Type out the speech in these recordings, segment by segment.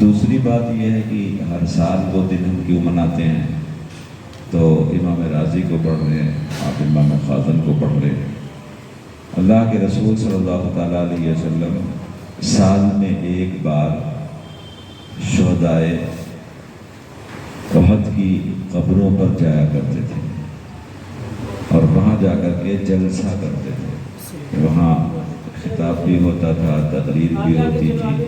دوسری بات یہ ہے کہ ہر سال وہ دن ہم کیوں مناتے ہیں؟ تو امام راضی کو پڑھ رہے ہیں، آپ امام خازن کو پڑھ رہے ہیں۔ اللہ کے رسول صلی اللہ تعالیٰ علیہ وسلم سال میں ایک بار شہدائے احد کی قبروں پر جایا کرتے تھے اور وہاں جا کر کے جلسہ کرتے تھے۔ وہاں خطاب بھی ہوتا تھا، تقریر بھی ہوتی تھی،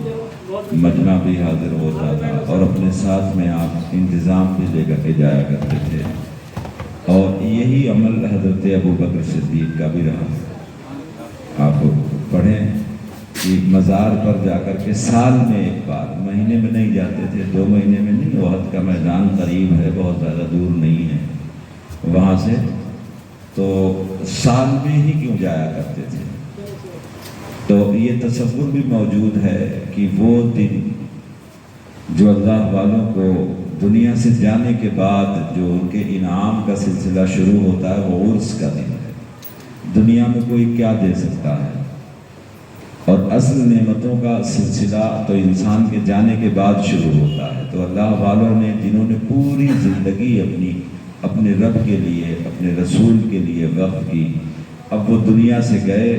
مجمع بھی حاضر ہوتا تھا، اور اپنے ساتھ میں آپ انتظام بھی لے کر کے جایا کرتے تھے۔ اور یہی عمل حضرت ابو بکر صدیق کا بھی رہا۔ آپ پڑھیں کہ مزار پر جا کر کے سال میں ایک بار، مہینے میں نہیں جاتے تھے، 2 مہینے میں نہیں، احد کا میدان قریب ہے، بہت زیادہ دور نہیں ہے وہاں سے، تو سال میں ہی کیوں جایا کرتے تھے؟ تو یہ تصور بھی موجود ہے کہ وہ دن جو اللہ والوں کو دنیا سے جانے کے بعد جو ان کے انعام کا سلسلہ شروع ہوتا ہے وہ عرس کا دن ہے۔ دنیا میں کوئی کیا دے سکتا ہے، اور اصل نعمتوں کا سلسلہ تو انسان کے جانے کے بعد شروع ہوتا ہے۔ تو اللہ والوں نے جنہوں نے پوری زندگی اپنے رب کے لیے، اپنے رسول کے لیے وقف کی، اب وہ دنیا سے گئے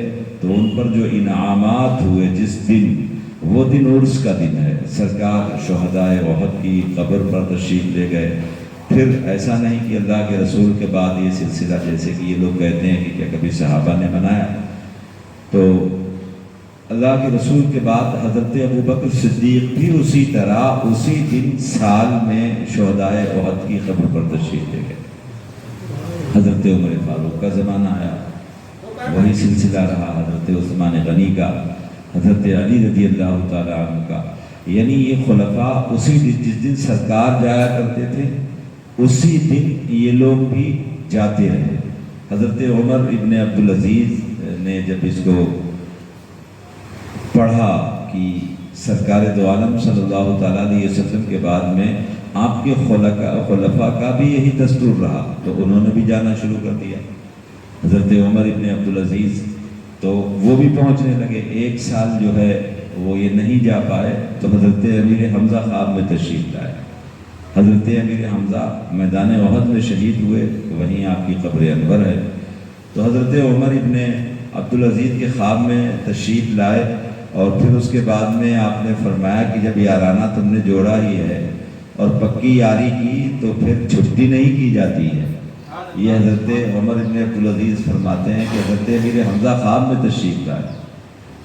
تو ان پر جو انعامات ہوئے جس دن، وہ دن عرس کا دن ہے۔ سرکار شہدائے احد کی قبر پر تشریف لے گئے۔ پھر ایسا نہیں کہ اللہ کے رسول کے بعد یہ سلسلہ، جیسے کہ یہ لوگ کہتے ہیں کہ کیا کبھی صحابہ نے منایا، تو اللہ کے رسول کے بعد حضرت ابو بکر صدیق بھی اسی طرح اسی دن سال میں شہدائے احد کی قبر پر تشریف لے گئے۔ حضرت عمر فاروق کا زمانہ آیا، وہی سلسلہ رہا، حضرت عثمان غنی کا، حضرت علی رضی اللہ تعالیٰ عنہ کا، یعنی یہ خلفاء اسی دن، جس دن سرکار جایا کرتے تھے اسی دن یہ لوگ بھی جاتے رہے۔ حضرت عمر ابن عبدالعزیز نے جب اس کو پڑھا کہ سرکار دو عالم صلی اللہ تعالیٰ علیہ وسلم کے بعد میں آپ کے خلفاء کا بھی یہی دستور رہا، تو انہوں نے بھی جانا شروع کر دیا۔ حضرت عمر ابن عبدالعزیز تو وہ بھی پہنچنے لگے، 1 سال جو ہے وہ یہ نہیں جا پائے، تو حضرت امیر حمزہ خواب میں تشریف لائے۔ حضرت امیر حمزہ میدان احد میں شہید ہوئے، وہیں آپ کی قبر انور ہے۔ تو حضرت عمر ابن عبدالعزیز کے خواب میں تشریف لائے، اور پھر اس کے بعد میں آپ نے فرمایا کہ جب یارانہ تم نے جوڑا ہی ہے اور پکی یاری کی تو پھر چھٹی نہیں کی جاتی ہے۔ یہ حضرت عمر ابن عبدالعزیز فرماتے ہیں کہ حضرت امیر حمزہ خواب میں تشریف لائے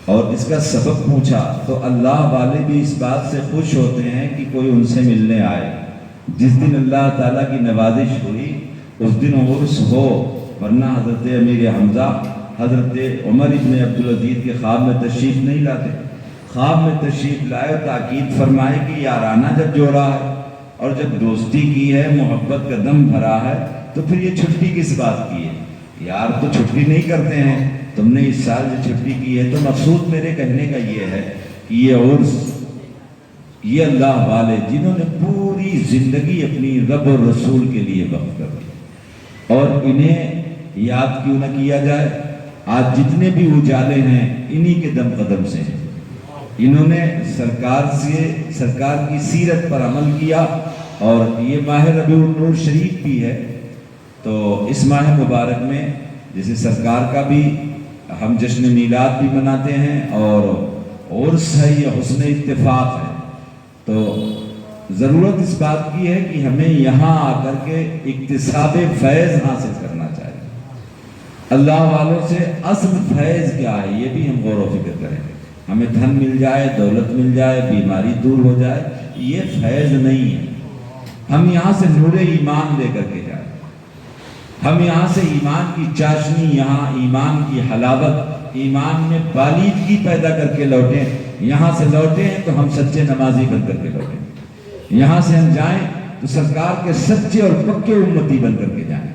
اور اس کا سبب پوچھا، تو اللہ والے بھی اس بات سے خوش ہوتے ہیں کہ کوئی ان سے ملنے آئے۔ جس دن اللہ تعالیٰ کی نوازش ہوئی اس دن عرس ہو، ورنہ حضرت امیر حمزہ حضرت عمر ابن عبدالعزیز کے خواب میں تشریف نہیں لاتے۔ خواب میں تشریف لائے، تاکید فرمائے کہ یارانہ جب جوڑا ہے اور جب دوستی کی ہے، محبت کا دم بھرا ہے، تو پھر یہ چھٹی کس بات کی ہے؟ یار تو چھٹی نہیں کرتے ہیں، تم نے اس سال جو چھٹی کی ہے، تو مقصود میرے کہنے کا یہ ہے کہ یہ عرس، یہ اللہ والے جنہوں نے پوری زندگی اپنی رب اور رسول کے لیے وقف کر دی، اور انہیں یاد کیوں نہ کیا جائے؟ آج جتنے بھی اجالے ہیں انہی کے دم قدم سے ہیں۔ انہوں نے سرکار کی سیرت پر عمل کیا، اور یہ ماہ ربیع النور شریف بھی ہے، تو اس ماہ مبارک میں جیسے سرکار کا بھی ہم جشن میلاد بھی مناتے ہیں، اور عرس ہے، یہ حسن اتفاق ہے۔ تو ضرورت اس بات کی ہے کہ ہمیں یہاں آ کر کے اکتساب فیض حاصل کرنا چاہیے۔ اللہ والوں سے اصل فیض کیا ہے یہ بھی ہم غور و فکر کریں۔ ہمیں دھن مل جائے، دولت مل جائے، بیماری دور ہو جائے، یہ فیض نہیں ہے۔ ہم یہاں سے نور ایمان لے کر کے جائیں، ہم یہاں سے ایمان کی چاشنی، یہاں ایمان کی حلاوت، ایمان میں بالیدگی پیدا کر کے لوٹیں۔ یہاں سے لوٹیں تو ہم سچے نمازی بن کر کے لوٹیں، یہاں سے ہم جائیں تو سرکار کے سچے اور پکے امتی بن کر کے جائیں۔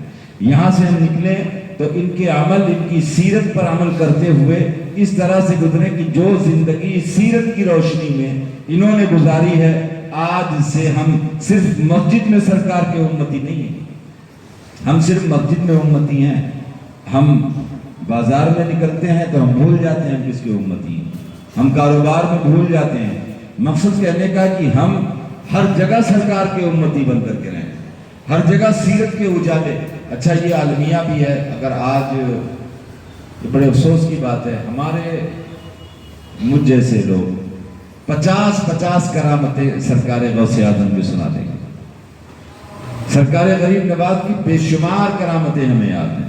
یہاں سے ہم نکلیں تو ان کے عمل، ان کی سیرت پر عمل کرتے ہوئے اس طرح سے گزرے کہ جو زندگی سیرت کی روشنی میں انہوں نے گزاری ہے، آج سے ہم صرف مسجد میں سرکار کے امتی نہیں ہیں، ہم صرف مسجد میں امتی ہیں۔ ہم بازار میں نکلتے ہیں تو ہم بھول جاتے ہیں ہم کس کے امتی ہیں، ہم کاروبار میں بھول جاتے ہیں مقصد کہنے کا کہ ہم ہر جگہ سرکار کے امتی بن کر کے رہیں، ہر جگہ سیرت کے اجالے۔ اچھا یہ عالمیہ بھی ہے، اگر آج یہ بڑے افسوس کی بات ہے، ہمارے مجھ جیسے لوگ 50 کرامتیں سرکار غوث اعظم کی سنا دیں گے، سرکار غریب نواز کی بے شمار کرامتیں ہمیں یاد ہیں،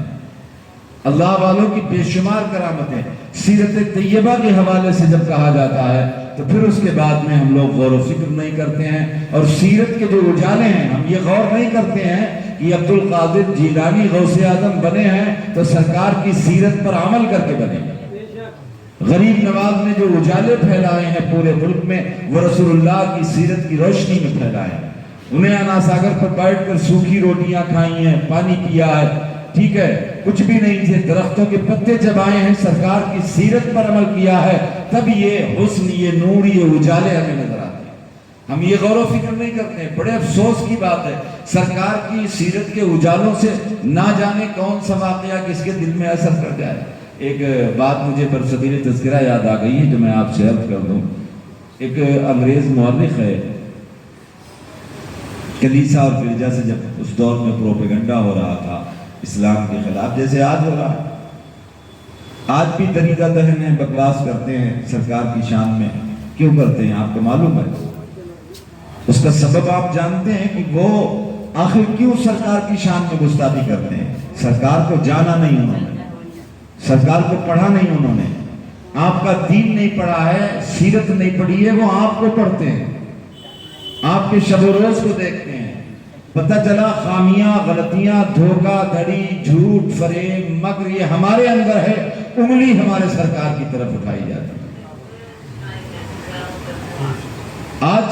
اللہ والوں کی بے شمار کرامتیں۔ سیرت طیبہ کے حوالے سے جب کہا جاتا ہے تو پھر اس کے بعد میں ہم لوگ غور و فکر نہیں کرتے ہیں، اور سیرت کے جو اجالے ہیں ہم یہ غور نہیں کرتے ہیں کہ عبد القادر جیلانی غوث اعظم بنے ہیں تو سرکار کی سیرت پر عمل کر کے بنے ہیں۔ غریب نواز نے جو اجالے پھیلائے ہیں پورے ملک میں، وہ رسول اللہ کی سیرت کی روشنی میں پھیلائے ہیں۔ انہیں انا ساگر پر بیٹھ کر سوکھی روٹیاں کھائی ہیں، پانی پیا ہے، ٹھیک ہے، کچھ بھی نہیں تھے، درختوں کے پتے چبائے ہیں، سرکار کی سیرت پر عمل کیا ہے، تب یہ حسن، یہ نور، یہ اجالے ہمیں نظر آتے ہیں۔ ہم یہ غور و فکر نہیں کرتے ہیں، بڑے افسوس کی بات ہے۔ سرکار کی سیرت کے اجالوں سے نہ جانے کون سا واقعہ کس کے دل میں اثر کر جائے۔ ایک بات مجھے برصغیر تذکرہ یاد آ گئی ہے جو میں آپ سے عرض کر دوں۔ ایک انگریز مورخ ہے، کلیسا اور گرجا سے جب اس دور میں پروپیگنڈا ہو رہا تھا اسلام کے خلاف، جیسے آج ہو رہا ہے، آج بھی طریقہ دہن ہیں، بکواس کرتے ہیں سرکار کی شان میں۔ کیوں کرتے ہیں آپ کو معلوم ہے؟ اس کا سبب آپ جانتے ہیں کہ وہ آخر کیوں سرکار کی شان میں گستاخی کرتے ہیں؟ سرکار کو جانا نہیں انہوں نے، سرکار کو پڑھا نہیں انہوں نے، آپ کا دین نہیں پڑھا ہے، سیرت نہیں پڑھی ہے، وہ آپ کو پڑھتے ہیں، آپ کے شب و روز کو دیکھتے ہیں، پتہ چلا خامیاں، غلطیاں، دھوکہ دھڑی، جھوٹ، فریب، مکر یہ ہمارے اندر ہے، انگلی ہمارے سرکار کی طرف اٹھائی جاتی ہے۔ آج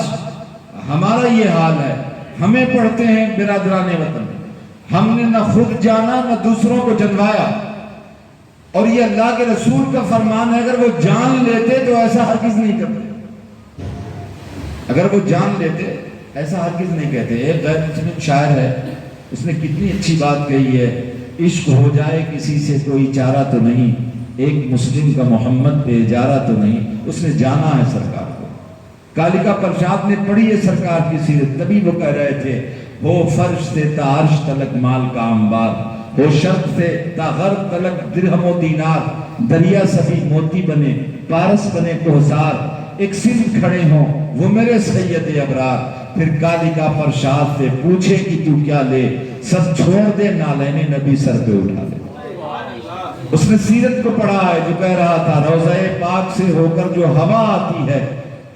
ہمارا یہ حال ہے، ہمیں پڑھتے ہیں برادران وطن، ہم نے نہ خود جانا نہ دوسروں کو جنوایا، اور یہ اللہ کے رسول کا فرمان ہے، اگر وہ جان لیتے تو ایسا ہرگز نہیں کرتے، اگر وہ جان لیتے ایسا ہرگز نہیں کہتے۔ ایک غیر مسلم شاعر ہے، اس نے کتنی اچھی بات کہی ہے، عشق ہو جائے کسی سے کوئی چارہ تو نہیں، ایک مسلم کا محمد پہ اجارہ تو نہیں، اس نے جانا ہے سرکار کو۔ کالکا پرشاد نے پڑھی ہے سرکار کی سیرت، تبھی وہ کہہ رہے تھے، ہو فرش سے تا عرش تلک مال کا انبار، ہو شرق سے تا غرب تلک درہم و دینار، دریا سبھی موتی بنے، پارس بنے کوہسار، ایک سندھ کھڑے ہوں وہ میرے سید ابرار، پھر کالکا پرشاد سے پوچھے کہ تو کیا لے، سب چھوڑ دے نالین نبی سر پہ اٹھا لے۔ اس نے سیرت کو پڑھا ہے جو کہہ رہا تھا، روضہ پاک سے ہو کر جو ہوا آتی ہے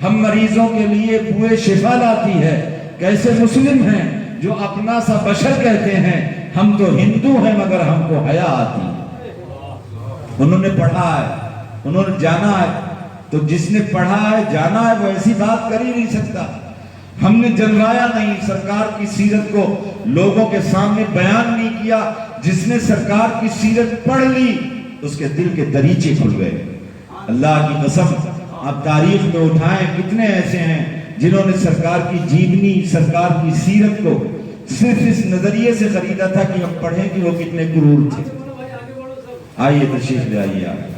ہم مریضوں کے لیے بوئے شفا لاتی ہے، کیسے مسلم ہیں جو اپنا سا بشر کہتے ہیں، ہم تو ہندو ہیں مگر ہم کو حیا آتی ہے۔ انہوں نے پڑھا ہے، انہوں نے جانا ہے، تو جس نے پڑھا ہے جانا ہے وہ ایسی بات کر ہی نہیں سکتا۔ ہم نے جنوایا نہیں، سرکار کی سیرت کو لوگوں کے سامنے بیان نہیں کیا، جس نے سرکار کی سیرت پڑھ لی اس کے دل کے دریچے کھل گئے۔ اللہ کی قسم آپ تاریخ میں اٹھائیں، کتنے ایسے ہیں جنہوں نے سرکار کی جیونی، سرکار کی سیرت کو صرف اس نظریے سے خریدا تھا کہ ہم پڑھیں کہ وہ کتنے کرور تھے۔ آئیے تشریف لے آئیے آپ۔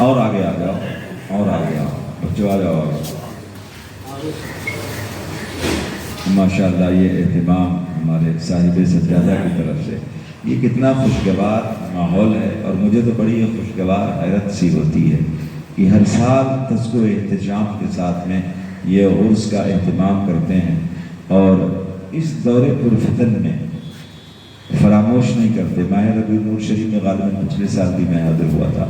اور آگے آ جاؤ، اور آگے آؤ بچوں، آ جاؤ۔ ماشاءاللہ یہ اہتمام ہمارے صاحب سجادہ کی طرف سے، یہ کتنا خوشگوار ماحول ہے، اور مجھے تو بڑی خوشگوار حیرت سی ہوتی ہے کہ ہر سال تذکر احتشام کے ساتھ میں یہ عرس کا اہتمام کرتے ہیں، اور اس دور پرفتن میں فراموش نہیں کرتے۔ ماہ ربیع النور شریف میں غالباً پچھلے سال بھی میں حاضر ہوا تھا،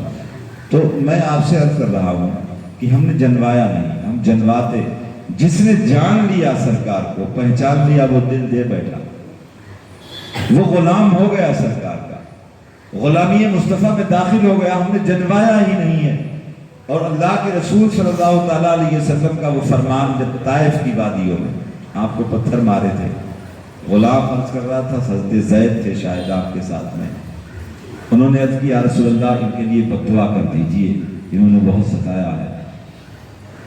تو میں آپ سے عرض کر رہا ہوں کہ ہم نے جنوایا نہیں، ہم جنواتے۔ جس نے جان لیا سرکار کو، پہچان لیا، وہ دل دے بیٹھا، وہ غلام ہو گیا سرکار کا، غلامی مصطفیٰ میں داخل ہو گیا۔ ہم نے جنوایا ہی نہیں ہے، اور اللہ کے رسول صلی اللہ تعالیٰ علیہ وسلم کا وہ فرمان جب طائف کی وادیوں میں آپ کو پتھر مارے تھے، غلام عرض کر رہا تھا، حضرت زید تھے شاید آپ کے ساتھ میں، انہوں نے عرض کی یا رسول اللہ ان کے لیے بد دعا کر دیجئے، انہوں نے بہت ستایا ہے۔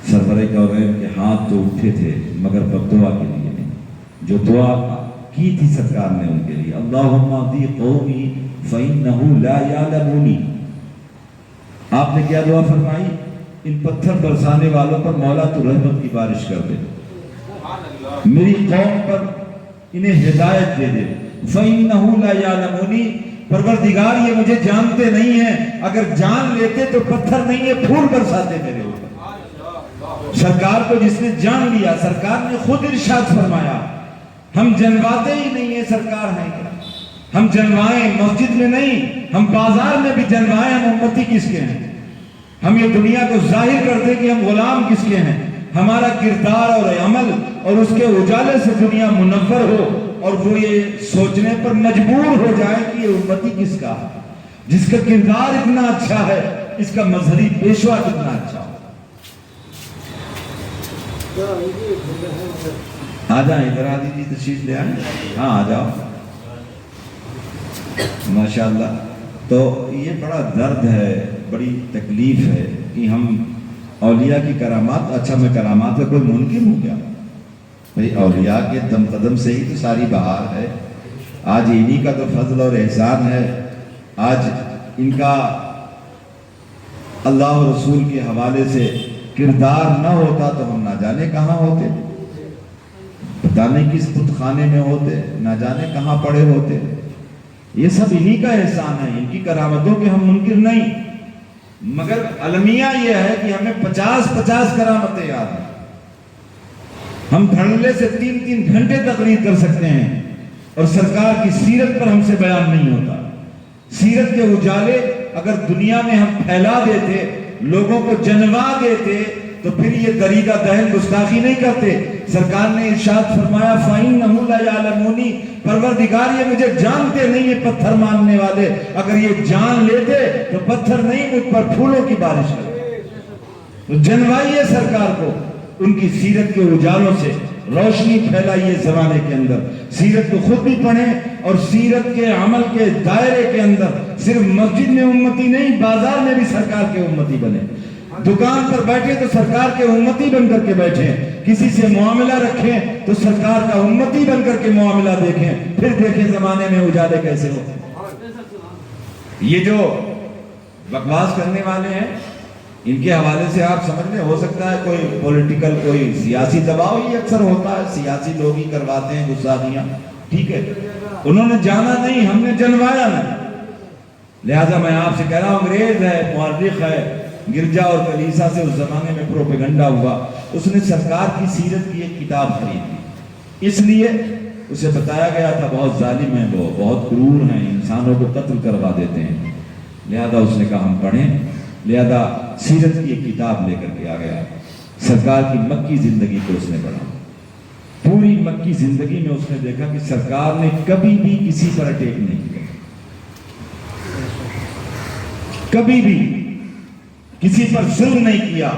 سرور کونین کے ہاتھ تو اٹھے تھے مگر بد دعا کے لیے نہیں، جو دعا کی تھی سرکار نے ان کے لیے، اللہم اہدی قومی فإنه لا يعلموني. آپ نے کیا دعا فرمائی؟ ان پتھر برسانے والوں پر مولا تو رحمت کی بارش کر دے، میری قوم پر انہیں ہدایت دے دے. فإنه لا يعلموني، پروردگار یہ مجھے جانتے نہیں ہیں، اگر جان لیتے تو پتھر نہیں یہ پھول برساتے میرے اوپر. سرکار کو جس نے جان لیا، سرکار نے خود ارشاد فرمایا ہم جنواتے ہی نہیں ہیں، سرکار ہیں کیا؟ ہم جنوائیں مسجد میں نہیں، ہم بازار میں بھی جنوائیں، ہم امتی کس کے ہیں؟ ہم یہ دنیا کو ظاہر کرتے کہ ہم غلام کس کے ہیں؟ ہمارا کردار اور عمل اور اس کے اجالے سے دنیا منور ہو اور وہ یہ سوچنے پر مجبور ہو جائے کہ یہ امتی کس کا ہے، جس کا کردار اتنا اچھا ہے، اس کا مظہری پیشوا کتنا اچھا ہو. آ جائیں، ادھر آ دیجیے، تشریف لے آئیں. ہاں آ جاؤ. ماشاءاللہ. تو یہ بڑا درد ہے، بڑی تکلیف ہے کہ ہم اولیاء کی کرامات، اچھا میں کرامات کا کوئی منکر ہوں کیا؟ بھئی اولیاء کے دم قدم سے ہی تو ساری بہار ہے. آج انہی کا تو فضل اور احسان ہے. آج ان کا اللہ و رسول کے حوالے سے کردار نہ ہوتا تو ہم نہ جانے کہاں ہوتے، پتہ نہیں کس بت خانے میں ہوتے، نہ جانے کہاں پڑے ہوتے. یہ سب انہی کا احسان ہے، ان کی کرامتوں کے ہم منکر نہیں. مگر المیہ یہ ہے کہ ہمیں 50 کرامتیں یاد ہیں. ہم دھڑلے سے 3 گھنٹے تقریر کر سکتے ہیں اور سرکار کی سیرت پر ہم سے بیان نہیں ہوتا. سیرت کے اجالے اگر دنیا میں ہم پھیلا دیتے، لوگوں کو جنوا دیتے، تو پھر یہ طریقہ دہن گستاخی نہیں کرتے. سرکار نے ارشاد فرمایا فَإِنَّهُ لَا يَعْلَمُونِي، پروردگار یہ مجھے جانتے نہیں ہیں پتھر ماننے والے، اگر یہ جان لیتے تو پتھر نہیں مجھ پر پھولوں کی بارش کرتے. تو جنوائیے سرکار کو، ان کی سیرت کے اجالوں سے روشنی پھیلائیے زمانے کے اندر. سیرت کو خود بھی پڑھیں اور سیرت کے عمل کے دائرے کے اندر صرف مسجد میں امتی نہیں، بازار میں بھی سرکار کے امتی بنے. دکان پر بیٹھے تو سرکار کے امتی بن کر کے بیٹھیں، کسی سے معاملہ رکھیں تو سرکار کا امتی بن کر کے معاملہ دیکھیں. پھر دیکھیں زمانے میں اجالے کیسے ہو. یہ جو بکواس کرنے والے ہیں، ان کے حوالے سے آپ سمجھ لیں، ہو سکتا ہے کوئی پولیٹیکل، کوئی سیاسی دباؤ ہی اکثر ہوتا ہے، سیاسی لوگ ہی کرواتے ہیں گستاخیاں. ٹھیک ہے، انہوں نے جانا نہیں، ہم نے جنوایا نہیں. لہذا میں آپ سے کہہ رہا ہوں، انگریز ہے، مورخ ہے، گرجا اور کلیسا سے اس زمانے میں پروپیگنڈا ہوا، اس نے سرکار کی سیرت کی ایک کتاب خریدی. اس لیے اسے بتایا گیا تھا بہت ظالم ہیں وہ، بہت کرور ہیں، انسانوں کو قتل کروا دیتے ہیں. لہذا اس نے کہا ہم پڑھیں. لہذا سیرت کی ایک کتاب لے کر کے آ گیا. سرکار کی مکی زندگی کو اس نے پڑھا. پوری مکی زندگی میں اس نے دیکھا کہ سرکار نے کبھی بھی کسی پر اٹیک نہیں کیا، کبھی بھی کسی پر ظلم نہیں کیا.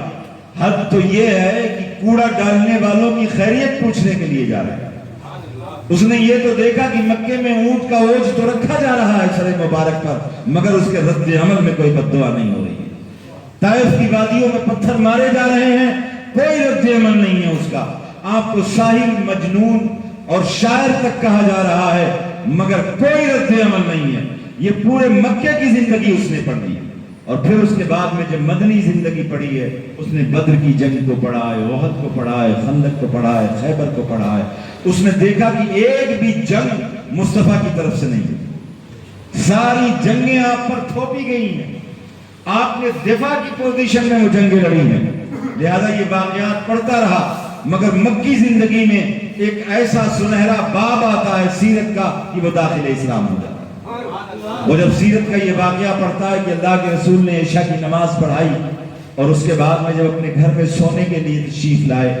حد تو یہ ہے کہ کوڑا ڈالنے والوں کی خیریت پوچھنے کے لیے جا رہے ہیں. اس نے یہ تو دیکھا کہ مکے میں اونٹ کا اوج تو رکھا جا رہا ہے سر مبارک پر، مگر اس کے رد عمل میں کوئی بد دعا نہیں ہو رہی ہے. طائف کی وادیوں میں پتھر مارے جا رہے ہیں، کوئی رد عمل نہیں ہے اس کا. آپ کو ساحل، مجنون اور شاعر تک کہا جا رہا ہے، مگر کوئی رد عمل نہیں ہے. یہ پورے مکے کی زندگی اس نے پڑھی. اور پھر اس کے بعد میں جب مدنی زندگی پڑھی ہے، اس نے بدر کی جنگ کو پڑھا ہے، احد کو پڑھا ہے، خندق کو پڑھا ہے، خیبر کو پڑھا ہے. اس نے دیکھا کہ ایک بھی جنگ مصطفیٰ کی طرف سے نہیں ہوئی. ساری جنگیں آپ پر تھوپی گئی ہیں، آپ نے دفاع کی پوزیشن میں وہ جنگیں لڑی ہیں. لہذا یہ واقعات پڑھتا رہا. مگر مکی زندگی میں ایک ایسا سنہرا باب آتا ہے سیرت کا کہ وہ داخل اسلام ہو جاتا ہے. وہ جب سیرت کا یہ واقعہ پڑھتا ہے کہ اللہ کے رسول نے عشاء کی نماز پڑھائی اور اس کے بعد میں جب اپنے گھر میں سونے کے لیے تشریف لائے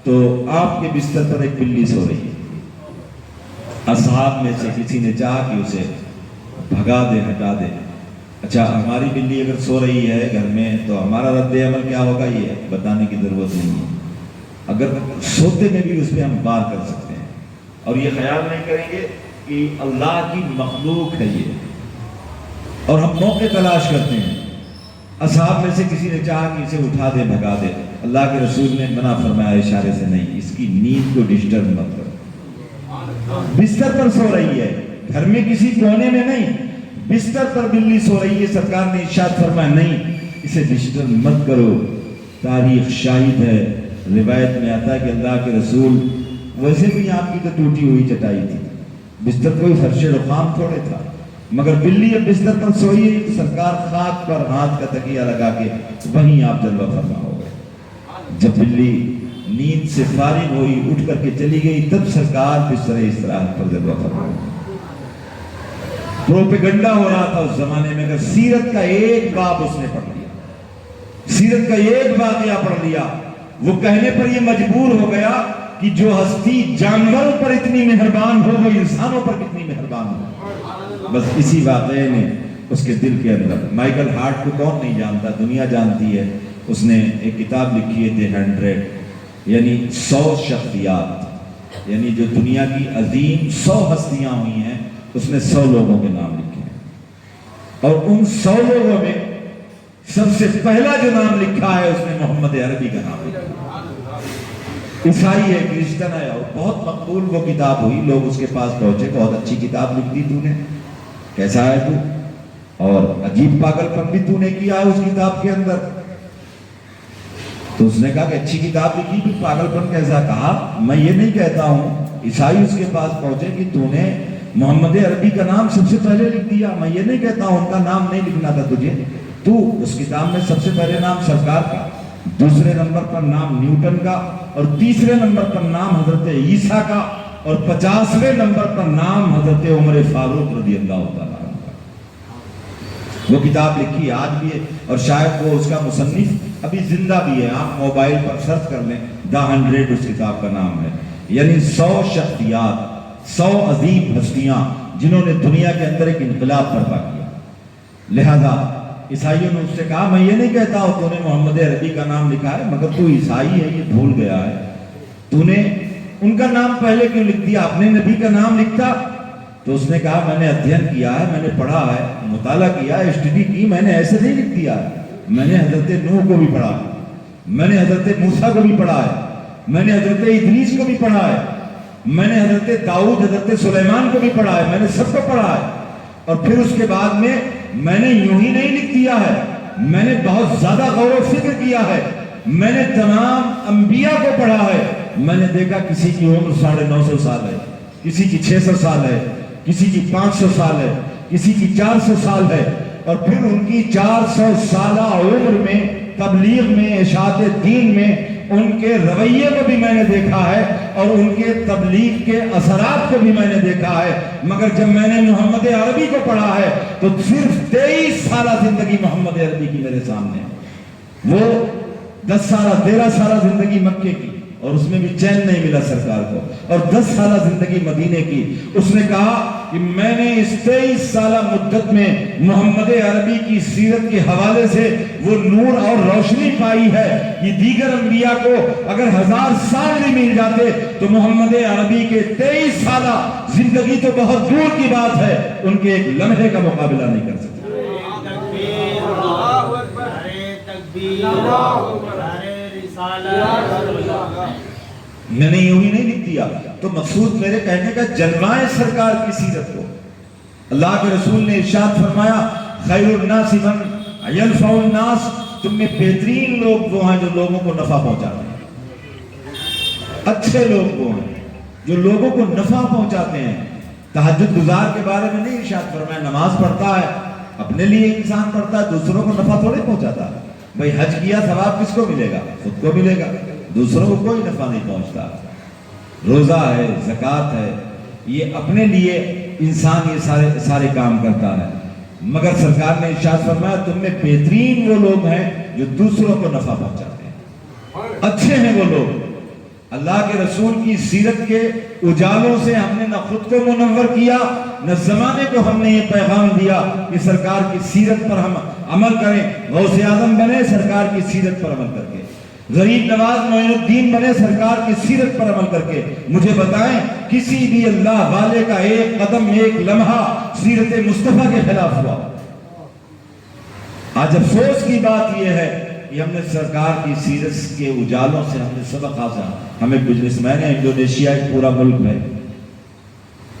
تو آپ کے بستر پر ایک بلی سو رہی ہے. اصحاب میں سے کسی نے چاہا کہ اسے بھگا دے، ہٹا دے. اچھا، ہماری بلی اگر سو رہی ہے گھر میں تو ہمارا رد عمل کیا ہوگا یہ بتانے کی ضرورت نہیں ہے. اگر سوتے میں بھی اس پہ ہم بار کر سکتے ہیں اور یہ خیال نہیں کریں گے کہ اللہ کی مخلوق ہے یہ، اور ہم موقع تلاش کرتے ہیں. اصحاب میں سے کسی نے چاہا کہ اسے اٹھا دے، بھگا دے. اللہ کے رسول نے منع فرمایا اشارے سے، نہیں، اس کی نیند کو ڈسٹرب مت کرو. بستر پر سو رہی ہے، گھر میں کسی کونے میں نہیں، بستر پر بلی سو رہی ہے، سرکار نے ارشاد فرمایا نہیں اسے ڈسٹرب مت کرو، تاریخ شاہد ہے، روایت میں آتا ہے کہ اللہ کے رسول ویسے بھی آپ کی تو ٹوٹی ہوئی چٹائی تھی، بستر کوئی فرش رخام تھوڑے تھا، مگر بلی اب بستر پر سوئی ہے تو سرکار خاک پر ہاتھ کا تکیہ لگا کے وہیں آپ جلوہ فرما ہو گئے۔ جب بلی نیند سے فارغ ہوئی اٹھ کر کے چلی گئی تب سرکار بستر استراحت پر جلوہ فرما ہو گئے۔ پروپیگنڈا ہو رہا تھا اس زمانے میں، اگر سیرت کا ایک باب اس نے پڑھ لیا، سیرت کا ایک واقعہ پڑھ لیا، وہ کہنے پر یہ مجبور ہو گیا کہ جو ہستی جانوروں پر اتنی مہربان ہو وہ انسانوں پر کتنی مہربان ہو۔ بس اسی واقعے نے اس کے دل کے اندر، مائیکل ہارٹ کو کون نہیں جانتا، دنیا جانتی ہے، اس نے ایک کتاب لکھی ہے دی 100، یعنی 100 شخصیات، یعنی جو دنیا کی عظیم 100 ہستیاں ہوئی ہیں اس نے 100 لوگوں کے نام لکھے ہیں، اور ان 100 لوگوں میں سب سے پہلا جو نام لکھا ہے اس نے محمد عربی کا نام لکھا ہے۔ عیسائی ہے، کرسچن ہے، اور بہت مقبول وہ کتاب ہوئی، لوگ اس کے پاس پہنچے، بہت اچھی کتاب لکھ دی تو نے، کیسا ہے تو، اور عجیب پاگل پن بھی تو نے کیا ہے اس کتاب کے اندر۔ تو اس نے کہا کہ اچھی کتاب لکھی بھی پاگل پن کیسا؟ کہا میں یہ نہیں کہتا ہوں، عیسائی اس کے پاس پہنچے کہ تو نے محمد عربی کا نام سب سے پہلے لکھ دیا، میں یہ نہیں کہتا ہوں ان کا نام نہیں لکھنا تھا تجھے، تو اس کتاب میں سب سے پہلے نام سرکار کا، دوسرے نمبر پر نام نیوٹن کا، اور تیسرے نمبر پر نام حضرت عیسیٰ کا، اور 50ویں نمبر پر نام حضرت عمر فاروق رضی اللہ تعالیٰ عنہ کا۔ وہ کتاب لکھی آج بھی ہے، اور شاید وہ اس کا مصنف ابھی زندہ بھی ہے، آپ موبائل پر سرچ کر لیں، دی 100 اس کتاب کا نام ہے، یعنی 100 شخصیات، 100 عظیم ہستیاں جنہوں نے دنیا کے اندر ایک انقلاب برپا کیا۔ لہذا عیسائیوں نے اس سے کہا میں یہ نہیں کہتا ہوں تو نے محمد عربی کا نام لکھا ہے، مگر تو عیسائی ہے یہ بھول گیا ہے، تو نے ان کا نام پہلے کیوں لکھ دیا، اپنے نبی کا نام لکھتا۔ تو اس نے کہا میں نے ادھین کیا ہے، میں نے پڑھا ہے، مطالعہ کیا ہے، اسٹڈی کی، میں نے ایسے نہیں لکھ دیا، میں نے حضرت نوح کو بھی پڑھا ہے، میں نے حضرت موسیٰ کو بھی پڑھا ہے، میں نے حضرت ادریس کو بھی پڑھا ہے، میں نے حضرت داؤد حضرت سلیمان کو بھی پڑھا ہے، میں نے سب کو پڑھا ہے، اور پھر اس کے بعد میں نے یوں ہی نہیں لکھ دیا ہے، میں نے بہت زیادہ غور و فکر کیا ہے، میں نے تمام انبیاء کو پڑھا ہے، میں نے دیکھا کسی کی عمر 950 سال ہے، کسی کی 600 سال ہے، کسی کی 500 سال ہے، کسی کی 400 سال ہے، اور پھر ان کی 400 سالہ عمر میں تبلیغ میں اشاعت دین میں ان کے رویے کو بھی میں نے دیکھا ہے، اور ان کے تبلیغ کے اثرات کو بھی میں نے دیکھا ہے، مگر جب میں نے محمد عربی کو پڑھا ہے تو صرف 23 سالہ زندگی محمد عربی کی میرے سامنے ہے، وہ 10 سالہ 13 سالہ زندگی مکے کی، اور اس میں بھی چین نہیں ملا سرکار کو، اور 10 سالہ زندگی مدینے کی۔ اس نے کہا کہ میں نے اس 23 سالہ مدت میں محمد عربی کی سیرت کے حوالے سے وہ نور اور روشنی پائی ہے کہ دیگر انبیاء کو اگر 1000 سال بھی مل جاتے تو محمد عربی کے 23 سالہ زندگی تو بہت دور کی بات ہے، ان کے ایک لمحے کا مقابلہ نہیں کر سکتے۔ میں نے یوں ہی نہیں لکھ دیا، تو مقصود میرے کہنے کا جلوائے سرکار کی سیرت کو، اللہ کے رسول نے ارشاد فرمایا خیر الناس من ينفع الناس، تم میں بہترین لوگ وہ ہیں جو لوگوں کو نفع پہنچاتے ہیں، اچھے لوگ وہ ہیں جو لوگوں کو نفع پہنچاتے ہیں۔ تہجد گزار کے بارے میں نہیں ارشاد فرمایا نماز پڑھتا ہے اپنے لیے انسان پڑھتا ہے، دوسروں کو نفع تھوڑے پہنچاتا ہے، بھئی حج کیا ثواب کس کو ملے گا؟ خود کو ملے گا، دوسروں کو کوئی نفع نہیں پہنچتا۔ روزہ ہے، زکوٰۃ ہے، یہ اپنے لیے انسان یہ سارے کام کرتا ہے، مگر سرکار نے ارشاد فرمایا تم میں بہترین وہ لوگ ہیں جو دوسروں کو نفع پہنچاتے ہیں، اچھے ہیں وہ لوگ۔ اللہ کے رسول کی سیرت کے اجالوں سے ہم نے نہ خود کو منور کیا، نہ زمانے کو ہم نے یہ پیغام دیا کہ سرکار کی سیرت پر ہم عمل کریں، غوث اعظم بنے سرکار کی سیرت پر عمل کر کے، غریب نواز معین الدین بنے سرکار کی سیرت پر عمل کر کے۔ مجھے بتائیں کسی بھی اللہ والے کا ایک قدم ایک لمحہ سیرت مصطفیٰ کے خلاف ہوا؟ آج افسوس کی بات یہ ہے کہ ہم نے سرکار کی سیرت کے اجالوں سے ہم نے سبق حاصل، ہمیں بزنس مین ہے، انڈونیشیا ایک پورا ملک ہے،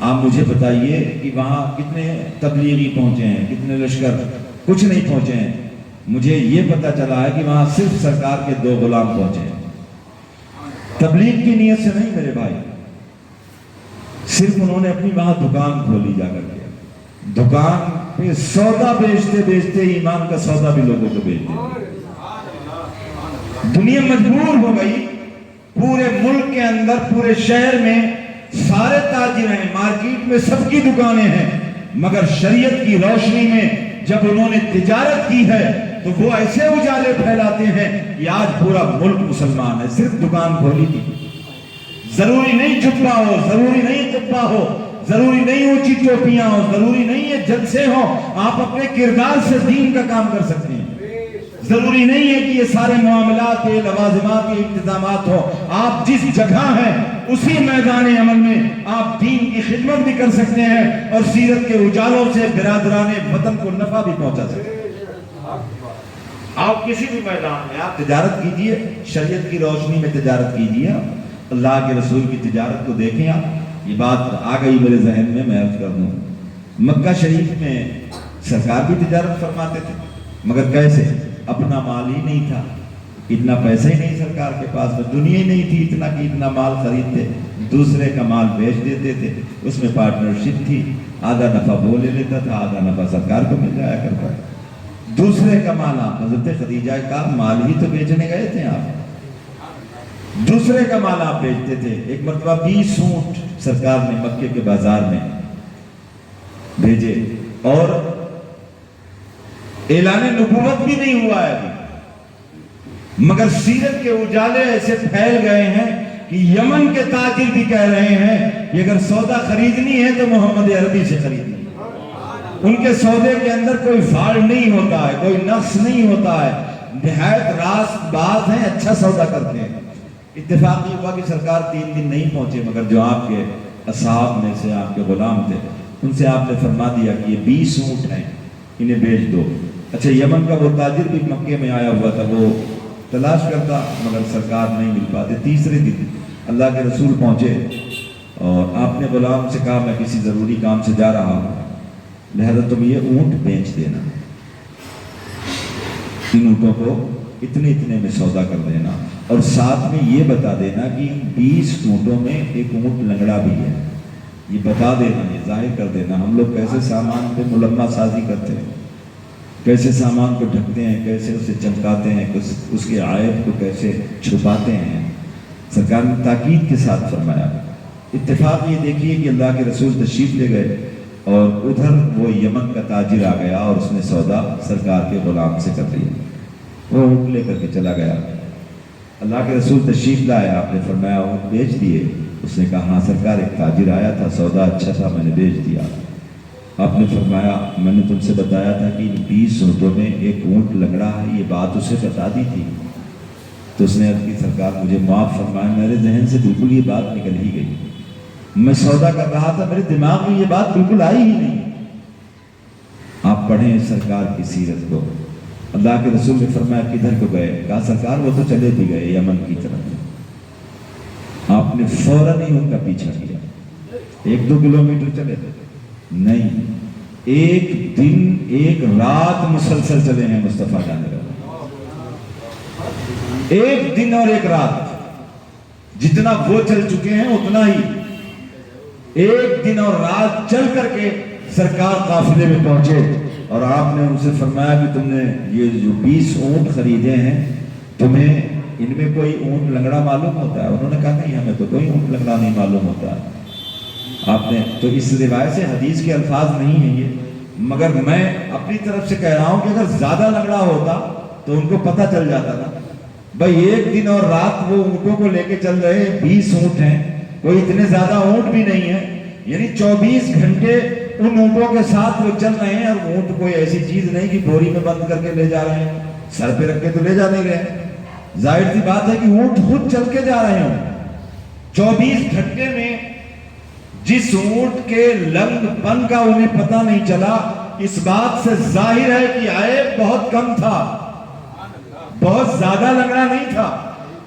آپ مجھے بتائیے کہ وہاں کتنے تبلیغی پہنچے ہیں، کتنے لشکر، کچھ نہیں پہنچے ہیں۔ مجھے یہ پتا چلا ہے کہ وہاں صرف سرکار کے 2 غلام پہنچے ہیں، تبلیغ کی نیت سے نہیں میرے بھائی، صرف انہوں نے اپنی وہاں دکان کھولی جا کر کے، دکان پہ سودا بیچتے بیچتے ایمان کا سودا بھی لوگوں کو بیچ دیا۔ دنیا مجبور ہو گئی، پورے ملک کے اندر، پورے شہر میں سارے تاجر ہیں، مارکیٹ میں سب کی دکانیں ہیں، مگر شریعت کی روشنی میں جب انہوں نے تجارت کی ہے تو وہ ایسے اجالے پھیلاتے ہیں کہ آج پورا ملک مسلمان ہے، صرف دکان کھولی تھی۔ ضروری نہیں جبہ ہو، ضروری نہیں قبہ ہو، ضروری نہیں اونچی ٹوپیاں ہو، ضروری نہیں ہے جلسے ہوں، آپ اپنے کردار سے دین کا کام کر سکتے ہیں۔ ضروری نہیں ہے کہ یہ سارے معاملات، یہ لوازمات، یہ انتظامات ہو، آپ جس جگہ ہیں اسی میدان عمل میں آپ دین کی خدمت بھی کر سکتے ہیں اور سیرت کے اجالوں سے برادران وطن کو نفع بھی پہنچا سکتے ہیں۔ آپ کسی بھی میدان میں آپ تجارت کیجئے، شریعت کی روشنی میں تجارت کیجئے، اللہ کے رسول کی تجارت کو دیکھیں۔ آپ یہ بات آ گئی میرے ذہن میں عرض کر دوں، مکہ شریف میں سرکار بھی تجارت فرماتے تھے، مگر کیسے؟ اپنا مال ہی نہیں تھا، اتنا پیسہ ہی نہیں سرکار کے پاس میں، دنیا ہی نہیں تھی اتنا کہ اتنا مال خریدتے، دوسرے کا مال بیچ دیتے تھے، اس میں پارٹنرشپ تھی، آدھا نفع وہ لے لیتا تھا، آدھا نفع سرکار کو مل جایا کرتا ہے۔ دوسرے کا مال، آپ حضرت خدیجہ کا مال ہی تو بیچنے گئے تھے، آپ دوسرے کا مال آپ بیچتے تھے۔ ایک مرتبہ 20 اونٹ سرکار نے مکے کے بازار میں بھیجے، اور اعلان نبوت بھی نہیں ہوا ہے ابھی، مگر سیرت کے اجالے ایسے پھیل گئے ہیں کہ یمن کے تاجر بھی کہہ رہے ہیں کہ اگر سودا خریدنی ہے تو محمد عربی سے خریدنی ہے۔ ان کے سودے کے اندر کوئی فال نہیں ہوتا ہے، کوئی نقص نہیں ہوتا ہے، نہایت راست باز ہیں، اچھا سودا کرتے ہیں۔ اتفاق یہ ہوا کہ سرکار 3 دن نہیں پہنچے، مگر جو آپ کے اصحاب میں سے آپ کے غلام تھے ان سے آپ نے فرما دیا کہ یہ 20 اونٹ ہیں، انہیں بیچ دو۔ اچھا، یمن کا وہ تاجر بھی مکے میں آیا ہوا تھا، وہ تلاش کرتا مگر سرکار نہیں مل پاتے۔ تیسرے دن اللہ کے رسول پہنچے اور آپ نے غلام سے کہا میں کسی ضروری کام سے جا رہا ہوں، لہذا تم یہ اونٹ بیچ دینا، ان اونٹوں کو اتنے اتنے میں سودا کر دینا، اور ساتھ میں یہ بتا دینا کہ 20 اونٹوں میں ایک اونٹ لنگڑا بھی ہے، یہ بتا دینا، یہ ظاہر کر دینا۔ ہم لوگ کیسے سامان پہ ملمہ سازی کرتے ہیں، کیسے سامان کو ڈھکتے ہیں، کیسے اسے چمکاتے ہیں، اس کے عیب کو کیسے چھپاتے ہیں، سرکار نے تاکید کے ساتھ فرمایا۔ اتفاق یہ دیکھیے کہ اللہ کے رسول تشریف لے گئے اور ادھر وہ یمن کا تاجر آ گیا اور اس نے سودا سرکار کے غلام سے کر لیا، وہ اونٹ لے کر کے چلا گیا۔ اللہ کے رسول تشریف لائے، آپ نے فرمایا اونٹ بیچ دیے؟ اس نے کہا ہاں سرکار، ایک تاجر آیا تھا، سودا اچھا تھا، میں نے بیچ دیا۔ آپ نے فرمایا میں نے تم سے بتایا تھا کہ 20 اونٹوں میں ایک اونٹ لنگڑا ہے، یہ بات اسے بتا دی تھی؟ تو اس نے عرض کی سرکار مجھے معاف فرمایا، میرے ذہن سے بالکل یہ بات نکل ہی گئی، میں سودا کر رہا تھا، میرے دماغ میں یہ بات بالکل آئی ہی نہیں۔ آپ پڑھیں سرکار کی سیرت کو۔ اللہ کے رسول نے فرمایا کدھر کو گئے؟ کہا سرکار وہ تو چلے بھی گئے یمن کی طرف۔ آپ نے فوراً ہی ان کا پیچھا کیا، 1-2 کلومیٹر چلے تھے، نہیں، 1 دن 1 رات مسلسل چلے ہیں مصطفیٰ جانے والے، 1 دن اور 1 رات، جتنا وہ چل چکے ہیں اتنا ہی 1 دن اور رات چل کر کے سرکار قافلے میں پہنچے، اور آپ نے ان سے فرمایا کہ تم نے یہ جو 20 اونٹ خریدے ہیں، تمہیں ان میں کوئی اونٹ لنگڑا معلوم ہوتا ہے؟ انہوں نے کہا نہیں، ہمیں تو کوئی اونٹ لنگڑا نہیں معلوم ہوتا ہے۔ آپ نے تو اس روایت سے حدیث کے الفاظ نہیں ہیں یہ، مگر میں اپنی طرف سے کہہ رہا ہوں کہ اگر زیادہ لنگڑا ہوتا تو ان کو پتہ چل جاتا نا۔ بھائی 1 دن اور رات وہ اونٹوں کو لے کے چل رہے، 20 اونٹ ہیں، کوئی اتنے زیادہ اونٹ بھی نہیں ہے، یعنی 24 گھنٹے ان اونٹوں کے ساتھ وہ چل رہے ہیں، اور اونٹ کوئی ایسی چیز نہیں کہ بوری میں بند کر کے لے جا رہے ہیں، سر پہ رکھ کے تو لے جا نہیں رہے، ظاہر سی بات ہے کہ اونٹ خود چل کے جا رہے ہوں۔ 24 گھنٹے میں جس اونٹ کے لنگ پن کا انہیں پتہ نہیں چلا، اس بات سے ظاہر ہے کہ عیب بہت کم تھا، بہت زیادہ لنگڑا نہیں تھا۔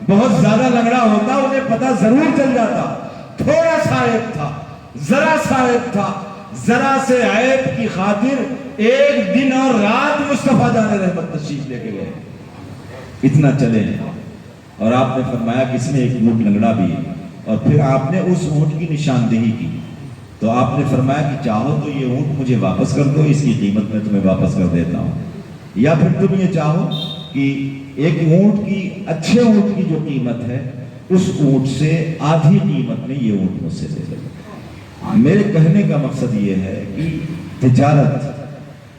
بہت زیادہ لنگڑا ہوتا انہیں پتہ ضرور چل جاتا، تھوڑا سا عیب تھا، ذرا سا عیب تھا، ذرا سے عیب کی خاطر ایک دن اور رات مصطفیٰ جان رحمت تشریف لے کے گئے، اتنا چلے ہیں۔ اور آپ نے فرمایا کہ اس میں ایک اونٹ لنگڑا بھی ہے، اور پھر آپ نے اس اونٹ کی نشاندہی کی، تو آپ نے فرمایا کہ چاہو تو یہ اونٹ مجھے واپس کر دو، اس کی قیمت میں تمہیں واپس کر دیتا ہوں، یا پھر تم یہ چاہو کہ ایک اونٹ کی، اچھے اونٹ کی جو قیمت ہے اس اونٹ سے آدھی قیمت میں یہ اونٹ مجھ سے لے لو۔ میرے کہنے کا مقصد یہ ہے کہ تجارت،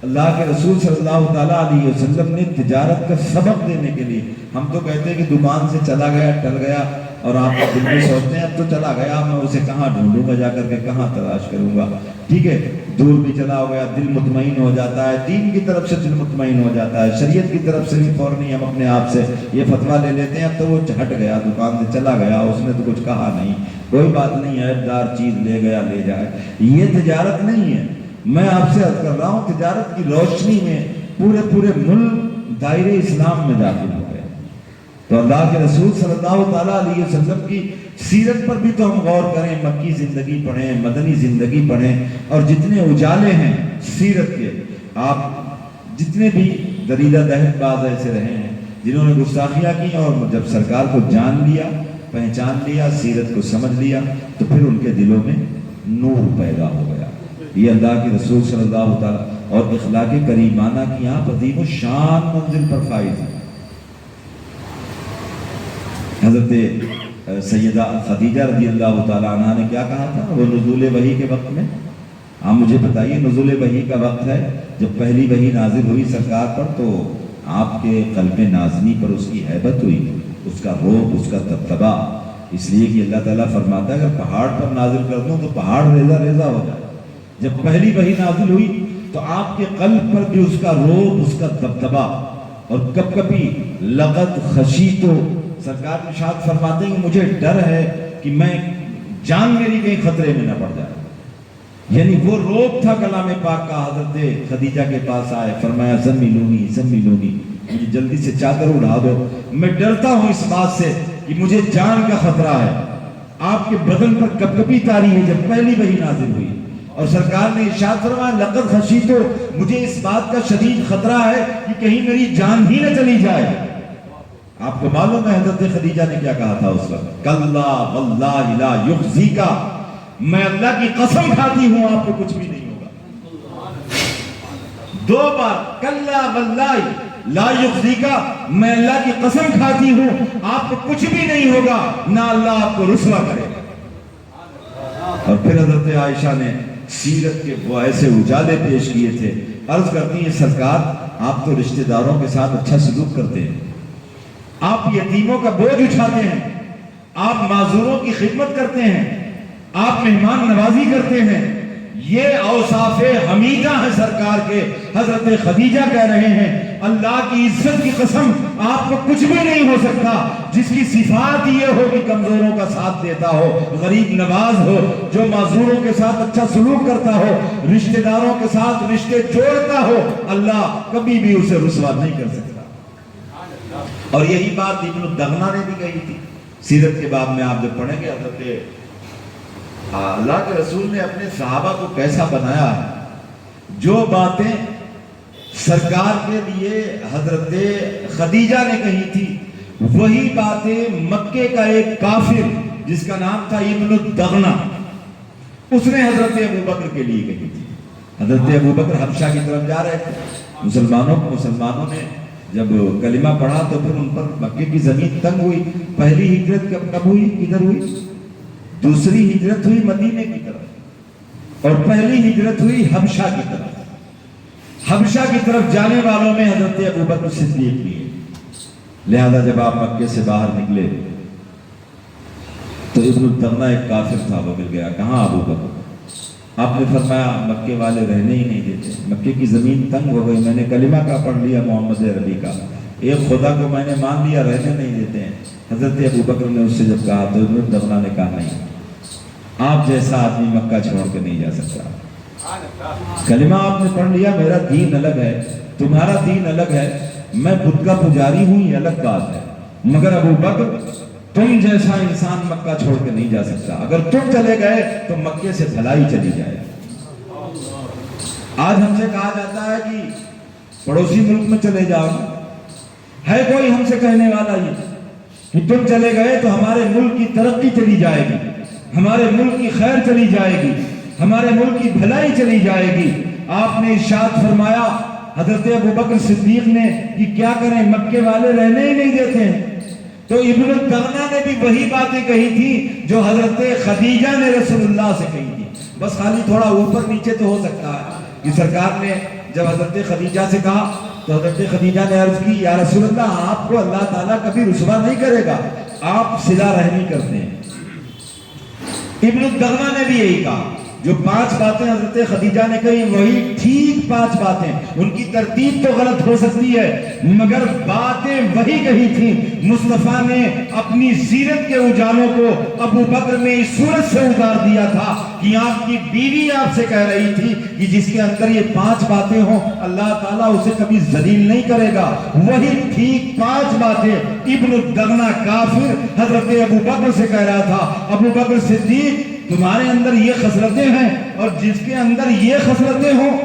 اللہ کے رسول صلی اللہ تعالیٰ علیہ وسلم نے تجارت کا سبق دینے کے لیے، ہم تو کہتے ہیں کہ دکان سے چلا گیا ٹل گیا، اور آپ دل میں سوچتے ہیں اب تو چلا گیا، میں اسے کہاں ڈھونڈوں گا جا کر کے، کہاں تلاش کروں گا، ٹھیک ہے، دور بھی چلا ہو گیا، دل مطمئن ہو جاتا ہے، دین کی طرف سے دل مطمئن ہو جاتا ہے، شریعت کی طرف سے بھی فوراً ہم اپنے آپ سے یہ فتویٰ لے لیتے ہیں اب تو وہ ہٹ گیا، دکان سے چلا گیا، اس نے تو کچھ کہا نہیں، کوئی بات نہیں ہے، دار چیز لے گیا لے جائے۔ یہ تجارت نہیں ہے۔ میں آپ سے عرض کر رہا ہوں تجارت کی روشنی میں پورے ملک دائرے اسلام میں داخل ہو گئے۔ تو اللہ کے رسول صلی اللہ تعالیٰ علیہ وسلم کی سیرت پر بھی تو ہم غور کریں، مکی زندگی پڑھیں، مدنی زندگی پڑھیں، اور جتنے اجالے ہیں سیرت کے، آپ جتنے بھی دریدہ دہت باز ایسے رہے ہیں جنہوں نے گستاخیاں کی، اور جب سرکار کو جان لیا، پہچان لیا، سیرت کو سمجھ لیا، تو پھر ان کے دلوں میں نور پیدا ہو گیا۔ یہ اللہ کے رسول صلی اللہ تعالیٰ اور اخلاق کریمانہ کی آپ عظیم و شان منزل پر فائز ہیں۔ حضرت سیدہ خدیجہ رضی اللہ تعالیٰ عنہ نے کیا کہا تھا وہ نزول وحی کے وقت میں؟ آپ مجھے بتائیے، نزول وحی کا وقت ہے جب پہلی وحی نازل ہوئی سرکار پر، تو آپ کے قلب نازنی پر اس کی ہیبت ہوئی، اس کا روب، اس کا دبدبا، اس لیے کہ اللہ تعالیٰ فرماتا ہے اگر پہاڑ پر نازل کر دوں تو پہاڑ ریزہ ریزہ ہو جائے۔ جب پہلی وحی نازل ہوئی تو آپ کے قلب پر بھی اس کا روب، اس کا دبدبا، اور کب کبھی لقد خشیتو، سرکار ارشاد فرماتے ہیں کہ مجھے ڈر ہے کہ میں جان میری کہیں خطرے میں نہ پڑ جائے، یعنی وہ روب تھا کلام پاک کا۔ حضرت خدیجہ کے پاس آئے، فرمایا زمیلونی زمیلونی، مجھے جلدی سے چادر اڑا دو، میں ڈرتا ہوں اس بات سے کہ مجھے جان کا خطرہ ہے۔ آپ کے بدن پر کپکپی طاری ہے جب پہلی وحی نازل ہوئی، اور سرکار نے ارشاد فرمایا لقد خشیتو، مجھے اس بات کا شدید خطرہ ہے کہ کہیں میری جان ہی نہ چلی جائے۔ آپ کو معلوم ہے حضرت خدیجہ نے کیا کہا تھا اس وقت؟ کلا واللہ لا یخزیکا، میں اللہ کی قسم کھاتی ہوں آپ کو کچھ بھی نہیں ہوگا۔ دو بار کلا واللہ لا یخزیکا، میں اللہ کی قسم کھاتی ہوں آپ کو کچھ بھی نہیں ہوگا، نہ اللہ آپ کو رسوا کرے گا۔ اور پھر حضرت عائشہ نے سیرت کے وہ ایسے اجالے پیش کیے تھے، عرض کرتی ہیں سرکار آپ تو رشتہ داروں کے ساتھ اچھا سلوک کرتے ہیں، آپ یتیموں کا بوجھ اٹھاتے ہیں، آپ معذوروں کی خدمت کرتے ہیں، آپ مہمان نوازی کرتے ہیں، یہ اوصاف حمیدہ ہیں سرکار کے۔ حضرت خدیجہ کہہ رہے ہیں اللہ کی عزت کی قسم آپ کو کچھ بھی نہیں ہو سکتا جس کی صفات یہ ہو کہ کمزوروں کا ساتھ دیتا ہو، غریب نواز ہو، جو معذوروں کے ساتھ اچھا سلوک کرتا ہو، رشتہ داروں کے ساتھ رشتے جوڑتا ہو، اللہ کبھی بھی اسے رسوا نہیں کر سکتا۔ اور یہی بات ابن الدغنہ نے بھی کہی تھی سیرت کے باب میں۔ آپ جب پڑھیں گے حضرت اللہ کے رسول نے اپنے صحابہ کو کیسا بنایا ہے، جو باتیں سرکار کے لیے حضرت خدیجہ نے کہی تھی وہی باتیں مکے کا ایک کافر جس کا نام تھا ابن الدغنہ، اس نے حضرت ابوبکر کے لیے کہی تھی۔ حضرت ابوبکر حبشہ کی طرف جا رہے تھے، مسلمانوں نے جب کلمہ پڑھا تو پھر ان پر مکے کی زمین تنگ ہوئی۔ پہلی ہجرت کب ہوئی، کدھر ہوئی؟ دوسری ہجرت ہوئی مدینے کی طرف، اور پہلی ہجرت ہوئی حبشہ کی طرف۔ حبشہ کی طرف جانے والوں میں حضرت ابوبکر صدیق بھی ہے۔ لہذا جب آپ مکے سے باہر نکلے تو ابن الدغنہ ایک کافر تھا، وہ مل گیا، کہاں ابوبکر؟ آپ نے فرمایا مکے والے رہنے ہی نہیں دیتے، مکے کی زمین تنگ ہو گئی، میں نے کلمہ کا پڑھ لیا محمد عربی کا، ایک خدا کو میں نے مان لیا، رہنے نہیں دیتے ہیں۔ حضرت ابوبکر نے اس سے جب کہا تو ابن الدغنہ نے کہا نہیں، آپ جیسا آدمی مکہ چھوڑ کے نہیں جا سکتا۔ کلمہ آپ نے پڑھ لیا، میرا دین الگ ہے، تمہارا دین الگ ہے، میں بت کا پجاری ہوں، یہ الگ بات ہے، مگر ابوبکر تم جیسا انسان مکہ چھوڑ کے نہیں جا سکتا، اگر تم چلے گئے تو مکے سے بھلائی چلی جائے۔ آج ہم سے کہا جاتا ہے کہ پڑوسی ملک میں چلے جاؤ، ہے کوئی ہم سے کہنے والا یہ کہ تم چلے گئے تو ہمارے ملک کی ترقی چلی جائے گی، ہمارے ملک کی خیر چلی جائے گی، ہمارے ملک کی بھلائی چلی جائے گی؟ آپ نے ارشاد فرمایا حضرت ابوبکر صدیق نے کہ کیا کریں، مکے والے رہنے ہی نہیں دیتے ہیں۔ تو ابن الدغنہ نے بھی وہی باتیں کہی تھی جو حضرت خدیجہ نے رسول اللہ سے کہی تھی، بس خالی تھوڑا اوپر نیچے تو ہو سکتا ہے کہ سرکار نے جب حضرت خدیجہ سے کہا تو حضرت خدیجہ نے عرض کی یا رسول اللہ آپ کو اللہ تعالیٰ کبھی رسوا نہیں کرے گا، آپ صلہ رحمی کرتے ہیں۔ ابن الدغنہ نے بھی یہی کہا، جو 5 باتیں حضرت خدیجہ نے کہی وہی ٹھیک 5 باتیں، ان کی ترتیب تو غلط ہو سکتی ہے مگر باتیں وہی کہی تھی۔ مصطفیٰ نے اپنی سیرت کے اجالوں کو ابو بکر نے اس صورت سے اتار دیا تھا کہ آپ کی بیوی آپ سے کہہ رہی تھی کہ جس کے اندر یہ 5 باتیں ہوں اللہ تعالیٰ اسے کبھی ذلیل نہیں کرے گا، وہی ٹھیک 5 باتیں ابن الدغنہ کافر حضرت ابو بکر سے کہہ رہا تھا۔ ابو بکر صدیق تمہارے اندر یہ خصلتیں ہیں اور جس کے اندر یہ خصلتیں ہوں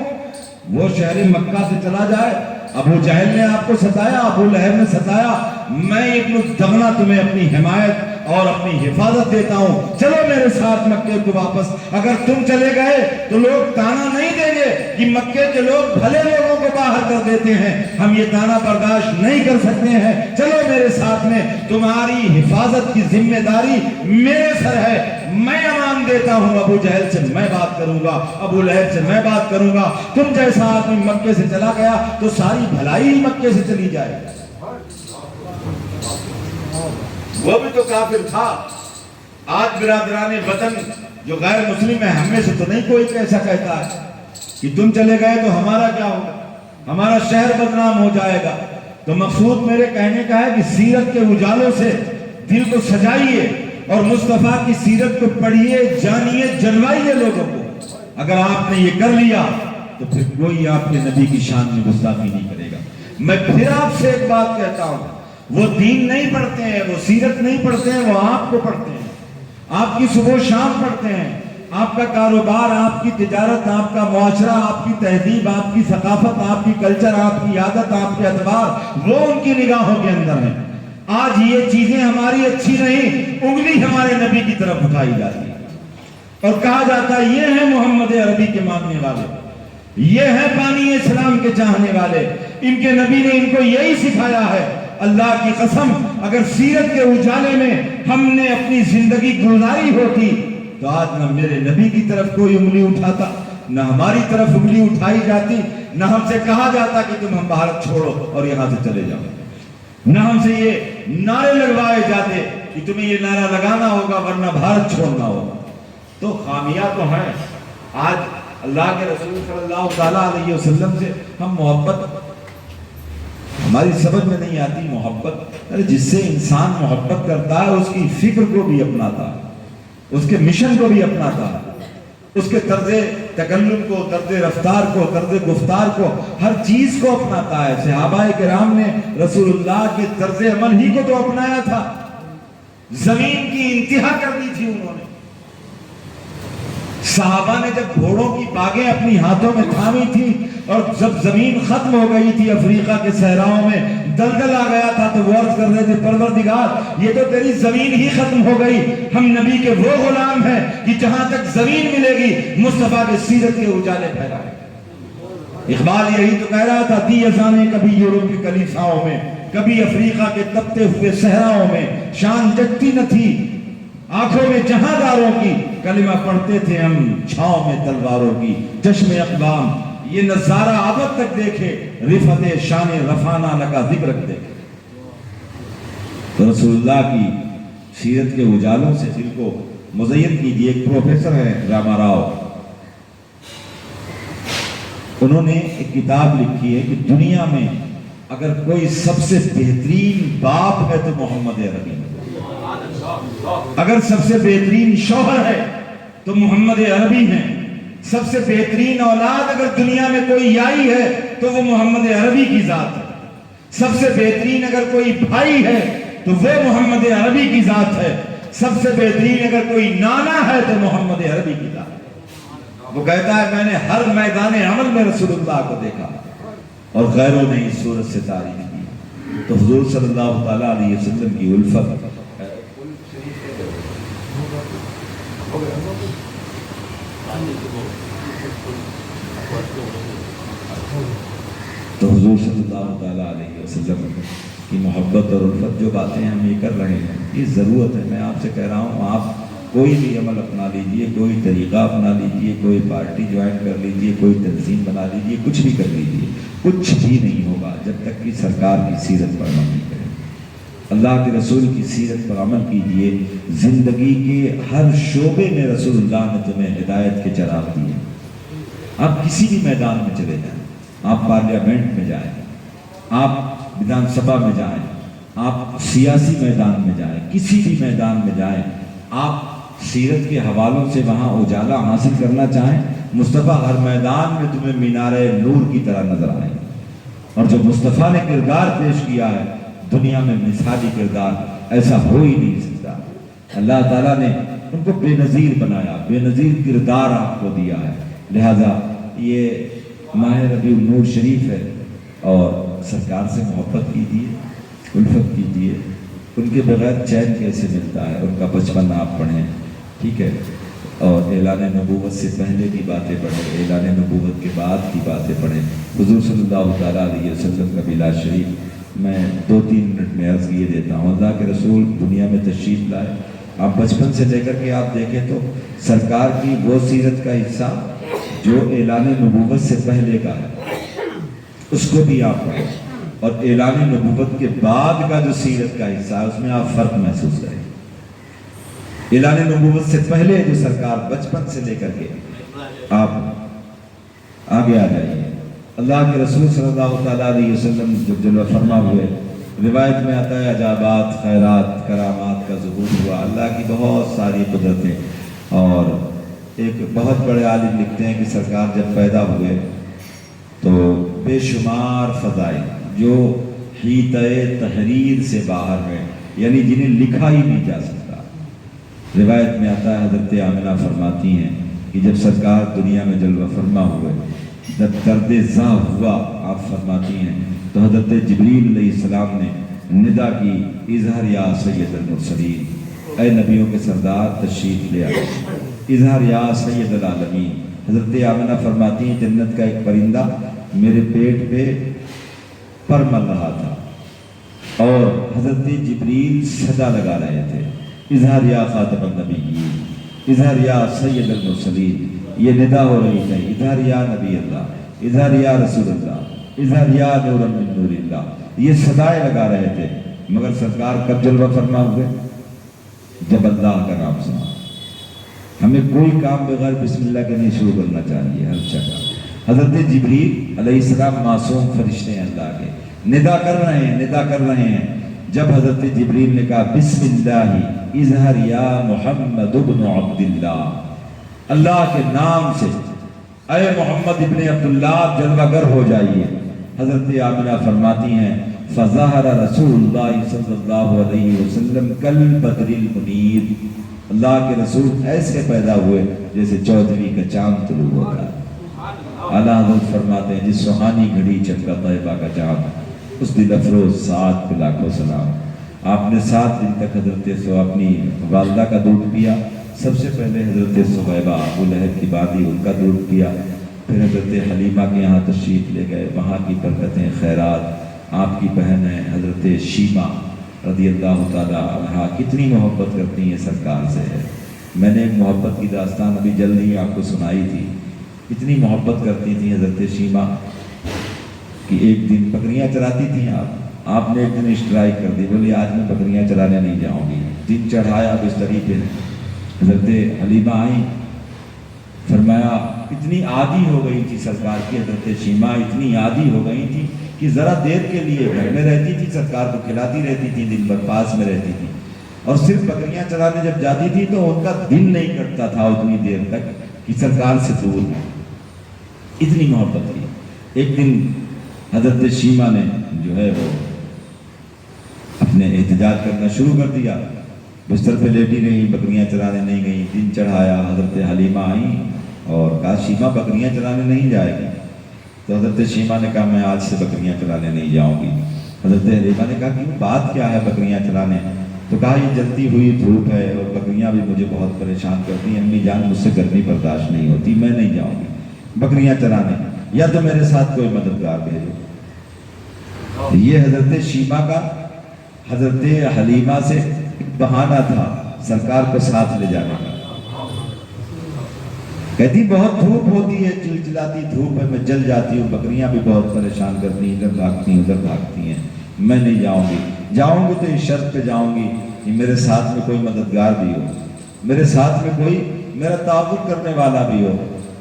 وہ شہر مکہ سے چلا جائے۔ ابو جہل نے آپ کو ستایا، ابو لہب نے ستایا، میں ابن الدغنہ تمہیں اپنی حمایت اور اپنی حفاظت دیتا ہوں، چلو میرے ساتھ مکے کو واپس۔ اگر تم چلے گئے تو لوگ تانا نہیں دیں گے کہ مکے کے لوگ بھلے لوگوں کو باہر کر دیتے ہیں، ہم یہ تانا برداشت نہیں کر سکتے ہیں، چلو میرے ساتھ میں، تمہاری حفاظت کی ذمہ داری میرے سر ہے، میں امان دیتا ہوں۔ ابو جہل سے میں بات کروں گا، ابو لہب سے میں بات کروں گا، تم جیسا آدمی مکے سے چلا گیا تو ساری بھلائی ہی مکے سے چلی جائے۔ وہ بھی تو کافر تھا۔ آج برادران وطن جو غیر مسلم ہے ہم میں سے تو نہیں کوئی ایسا کہتا ہے کہ تم چلے گئے تو ہمارا کیا ہوگا، ہمارا شہر بدنام ہو جائے گا۔ تو مقصود میرے کہنے کا ہے کہ سیرت کے اجالوں سے دل کو سجائیے اور مصطفیٰ کی سیرت کو پڑھیے، جانیے، جلوائیے لوگوں کو۔ اگر آپ نے یہ کر لیا تو پھر کوئی آپ کے نبی کی شان میں گستاخی نہیں کرے گا۔ میں پھر آپ سے ایک بات کہتا ہوں، وہ دین نہیں پڑھتے ہیں، وہ سیرت نہیں پڑھتے ہیں، وہ آپ کو پڑھتے ہیں، آپ کی صبح و شام پڑھتے ہیں، آپ کا کاروبار، آپ کی تجارت، آپ کا معاشرہ، آپ کی تہذیب، آپ کی ثقافت، آپ کی کلچر، آپ کی عادت، آپ کے اعتبار، وہ ان کی نگاہوں کے اندر ہیں۔ آج یہ چیزیں ہماری اچھی نہیں، انگلی ہمارے نبی کی طرف اٹھائی جاتی ہے اور کہا جاتا ہے یہ ہیں محمد عربی کے ماننے والے، یہ ہیں بانی اسلام کے چاہنے والے، ان کے نبی نے ان کو یہی سکھایا ہے۔ اللہ کی قسم اگر سیرت کے اجالے میں ہم نے اپنی زندگی گزاری ہوتی تو آج نہ میرے نبی کی طرف کوئی انگلی اٹھاتا، نہ ہماری طرف انگلی اٹھائی جاتی، نہ ہم سے کہا جاتا کہ تم ہم بھارت چھوڑو اور یہاں سے چلے جاؤ، نہ ہم سے یہ نعرے لگوائے جاتے کہ تمہیں یہ نعرہ لگانا ہوگا ورنہ بھارت چھوڑنا ہوگا۔ تو خامیاں تو ہیں۔ آج اللہ کے رسول صلی اللہ تعالیٰ علیہ وسلم سے ہم محبت ہماری سمجھ میں نہیں آتی۔ محبت جس سے انسان محبت کرتا ہے اس کی فکر کو بھی اپناتا ہے، اس کے مشن کو بھی اپناتا ہے، اس کے طرز تکلم کو، طرز رفتار کو، طرز گفتار کو، ہر چیز کو اپناتا ہے۔ صحابہ کرام نے رسول اللہ کے طرز عمل ہی کو تو اپنایا تھا، زمین کی انتہا کر دی تھی انہوں نے۔ صحابہ نے جب گھوڑوں کی باغیں اپنی ہاتھوں میں تھامی تھی اور جب زمین ختم ہو گئی تھی، افریقہ کے صحراؤں میں دلدل آ گیا تھا، تو وہ عرض کر رہے تھے پروردگار یہ تو تیری زمین ہی ختم ہو گئی، ہم نبی کے وہ غلام ہیں کہ جہاں تک زمین ملے گی مصطفیٰ کے سیرت کے اجالے پھیلائے۔ اقبال یہی تو کہہ رہا تھا، دی ازانے کبھی یورپ کے کلیساؤں میں، کبھی افریقہ کے تپتے ہوئے صحراؤں میں، شان جگتی نہ تھی آنکھوں میں جہاں داروں کی، کلمہ پڑھتے تھے ہم چھاؤں میں تلواروں کی۔ چشم اقوام یہ نظارہ ابد تک دیکھے، رفعت شان رفعنا لکا ذکرک دیکھے۔ تو رسول اللہ کی سیرت کے اجالوں سے دل کو مزین کیجیے۔ ایک پروفیسر ہے راما راؤ، انہوں نے ایک کتاب لکھی ہے کہ دنیا میں اگر کوئی سب سے بہترین باپ ہے تو محمد عربی، اگر سب سے بہترین شوہر ہے تو محمد عربی ہیں، سب سے بہترین اولاد اگر دنیا میں کوئی آئی ہے تو وہ محمد عربی کی ذات ہے، سب سے بہترین اگر کوئی بھائی ہے تو وہ محمد عربی کی ذات ہے. سب سے بہترین اگر کوئی نانا ہے تو محمد عربی کی ذات ہے. وہ کہتا ہے میں نے ہر میدان عمل میں رسول اللہ کو دیکھا اور غیروں نے اس صورت سے تعریف کی. تو حضور صلی اللہ تعالیٰ علیہ وسلم کی الفت تو حضور صلی اللہ تعالیٰ علیہ وسلم کی محبت اور الفت جو باتیں ہم یہ کر رہے ہیں یہ ضرورت ہے. میں آپ سے کہہ رہا ہوں آپ کوئی بھی عمل اپنا لیجئے, کوئی طریقہ اپنا لیجئے, کوئی پارٹی جوائن کر لیجئے, کوئی تنظیم بنا لیجئے, کچھ بھی کر لیجئے, کچھ بھی نہیں ہوگا جب تک کہ سرکار کی سیرت پر عمل نہیں کرے. اللہ کے رسول کی سیرت پر عمل کیجئے. زندگی کے ہر شعبے میں رسول اللہ نے تمہیں ہدایت کے چراغ دیے. آپ کسی بھی میدان میں چلے جائیں, آپ پارلیمنٹ میں جائیں, آپ ودھان سبھا میں جائیں, آپ سیاسی میدان میں جائیں, کسی بھی میدان میں جائیں, آپ سیرت کے حوالوں سے وہاں اجالا حاصل کرنا چاہیں, مصطفیٰ ہر میدان میں تمہیں مینار نور کی طرح نظر آئے. اور جو مصطفیٰ نے کردار پیش کیا ہے دنیا میں مثالی کردار ایسا ہو ہی نہیں سکتا. اللہ تعالیٰ نے ان کو بے نظیر بنایا, بے نظیر کردار آپ کو دیا ہے. لہذا یہ ماہ ربیع النور شریف ہے اور سرکار سے محبت کیجیے, الفت کیجیے. ان کے بغیر چین کیسے ملتا ہے, ان کا بچپن آپ پڑھیں, ٹھیک ہے, اور اعلان نبوت سے پہلے کی باتیں پڑھیں, اعلان نبوت کے بعد کی باتیں پڑھیں. حضور صلی اللہ تعالیٰ علیہ وسلم کا میلاد شریف میں 2-3 منٹ میں عرض کیے دیتا ہوں. اللہ کے رسول دنیا میں تشریف لائے, آپ بچپن سے لے کر کے آپ دیکھیں تو سرکار کی وہ سیرت کا حصہ جو اعلان نبوت سے پہلے کا ہے اس کو بھی آپ پڑھیں, اور اعلان نبوت کے بعد کا جو سیرت کا حصہ ہے اس میں آپ فرق محسوس کریں. اعلان نبوت سے پہلے جو سرکار بچپن سے لے کر کے آپ آگے آ جائیے. اللہ کے رسول صلی اللہ تعالیٰ علیہ وسلم جب جلوہ فرما ہوئے, روایت میں آتا ہے عجائبات, خیرات, کرامات کا ظہور ہوا. اللہ کی بہت ساری قدرتیں. اور ایک بہت بڑے عالم لکھتے ہیں کہ سرکار جب پیدا ہوئے تو بے شمار فضائل جو حیطۂ تحریر سے باہر ہیں, یعنی جنہیں لکھا ہی نہیں جا سکتا. روایت میں آتا ہے حضرت آمنہ فرماتی ہیں کہ جب سرکار دنیا میں جلوہ فرما ہوئے, جب درد زاں ہوا, آپ فرماتی ہیں تو حضرت جبریل علیہ السلام نے ندا کی, اظہر یا سید المرسلین, اے نبیوں کے سردار تشریف لے آئے, اظہر یا سید العالمین. حضرت آمنہ فرماتی ہیں جنت کا ایک پرندہ میرے پیٹ پہ پر مل رہا تھا اور حضرت جبریل صدا لگا رہے تھے, اظہر یا خاتم النبیین, اظہر یا سید المرسلین. یہ ندا ہو رہی تھی, اظہر یا نبی اللہ, اظہر یا رسول اللہ, اظہر یا نور من نور اللہ. یہ صدائیں لگا رہے تھے. مگر سرکار کب جلوہ فرما ہوئے؟ جب اللہ کا نام سنا. ہمیں کوئی کام بغیر بسم اللہ کے نہیں شروع کرنا چاہیے ہر جگہ. حضرت جبریل علیہ السلام معصوم فرشتے ہیں اللہ کے, ندا کر رہے ہیں, ندا کر رہے ہیں. جب حضرت جبریل نے کہا بسم اللہ اظہر یا محمد ابن عبداللہ, اللہ کے نام سے اے محمد ابن عبداللہ جلوہ گر ہو جائیے. حضرت آمنہ فرماتی ہیں فظہر رسول اللہ صلی اللہ علیہ وسلم کل بدر المنیر. اللہ کے رسول ایسے پیدا ہوئے جیسے 14ویں کا چاند طلوع ہوتا ہے. اعلیٰ حضرت فرماتے ہیں جس سہانی گھڑی چمکا طیبہ کا چاند, اس دن افروز سعد پہ لاکھوں سلام. آپ نے 7 دن تک حضرت اپنی والدہ کا دودھ پیا. سب سے پہلے حضرت صہیبہ ابو لہب کی باندھی ان کا دودھ پیا, پھر حضرت حلیمہ کے یہاں تشریف لے گئے, وہاں کی برکتیں, خیرات. آپ کی بہن ہے حضرت شیمہ رضی اللہ تعالیٰ عنہا, کتنی محبت کرتی ہیں سرکار سے. میں نے ایک محبت کی داستان ابھی جلد ہی آپ کو سنائی تھی. اتنی محبت کرتی تھیں حضرت شیمہ کہ ایک دن بکریاں چراتی تھیں آپ نے ایک دن اسٹرائک کر دی, بولی آج میں بکریاں چرانے نہیں جاؤں گی. دن چڑھایا بستری پہ, حضرت حلیمہ آئیں, فرمایا اتنی عادی ہو گئی تھی سرکار کی حضرت شیمہ, اتنی عادی ہو گئی تھی کہ ذرا دیر کے لیے گھر میں رہتی تھی, سرکار کو کھلاتی رہتی تھی, دن بھر پاس میں رہتی تھی, اور صرف بکریاں چرانے جب جاتی تھی تو ان کا دل نہیں کٹتا تھا اتنی دیر تک کہ سرکار سے دور ہے. اتنی محبت کی. ایک دن حضرت شیمہ نے جو ہے وہ نے احتجاج کرنا شروع کر دیا، بستر پہ لیٹی رہی، بکریاں چرانے نہیں گئیں۔ دن چڑھایا، حضرت حلیمہ آئیں اور کہا شیمہ بکریاں چرانے نہیں جائے گی؟ تو حضرت شیمہ نے کہا میں آج سے بکریاں چرانے نہیں جاؤں گی۔ حضرت حلیمہ نے کہا کیوں، بات کیا ہے بکریاں چرانے؟ تو کہا یہ جلتی ہوئی دھوپ ہے اور بکریاں بھی مجھے بہت پریشان کرتی ہیں، امی جان مجھ سے گرمی برداشت نہیں ہوتی، میں نہیں جاؤں گی بکریاں چرانے، یا تو میرے ساتھ کوئی مددگار بھیجو۔ یہ حضرت شیمہ کا حضرت حلیمہ سے بہانہ تھا سرکار کو ساتھ لے جانے کا۔ کہتی بہت دھوپ ہوتی ہے، چلچلاتی دھوپ ہے، میں جل جاتی ہوں، بکریاں بھی بہت پریشان کرتی ہیں، ادھر بھاگتی ہیں ادھر بھاگتی ہیں، میں نہیں جاؤں گی۔ جاؤں گی تو اس شرط پہ جاؤں گی کہ میرے ساتھ میں کوئی مددگار بھی ہو، میرے ساتھ میں کوئی میرا تعاون کرنے والا بھی ہو۔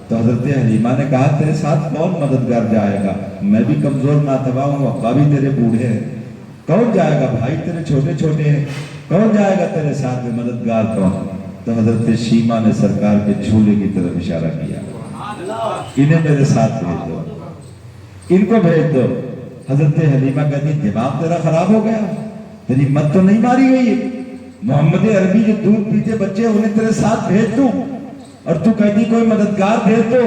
تو حضرت حلیمہ نے کہا تیرے ساتھ کون مددگار جائے گا؟ میں بھی کمزور ناتواں ہوں، ابا بھی تیرے بوڑھے ہیں، کون جائے گا؟ بھائی تیرے چھوٹے چھوٹے ہیں، کون جائے گا تیرے ساتھ میں؟ مددگار کون؟ تو حضرت شیمہ نے سرکار کے جھولے کی طرف اشارہ کیا، انہیں میرے ساتھ بھیج دو، ان کو بھیج دو۔ حضرت حلیمہ کہتی دماغ تیرا خراب ہو گیا، تیری مت تو نہیں ماری گئی؟ محمد عربی جو دودھ پیتے بچے انہیں تیرے ساتھ بھیج دوں اور تو کہتی کوئی مددگار بھیج دو۔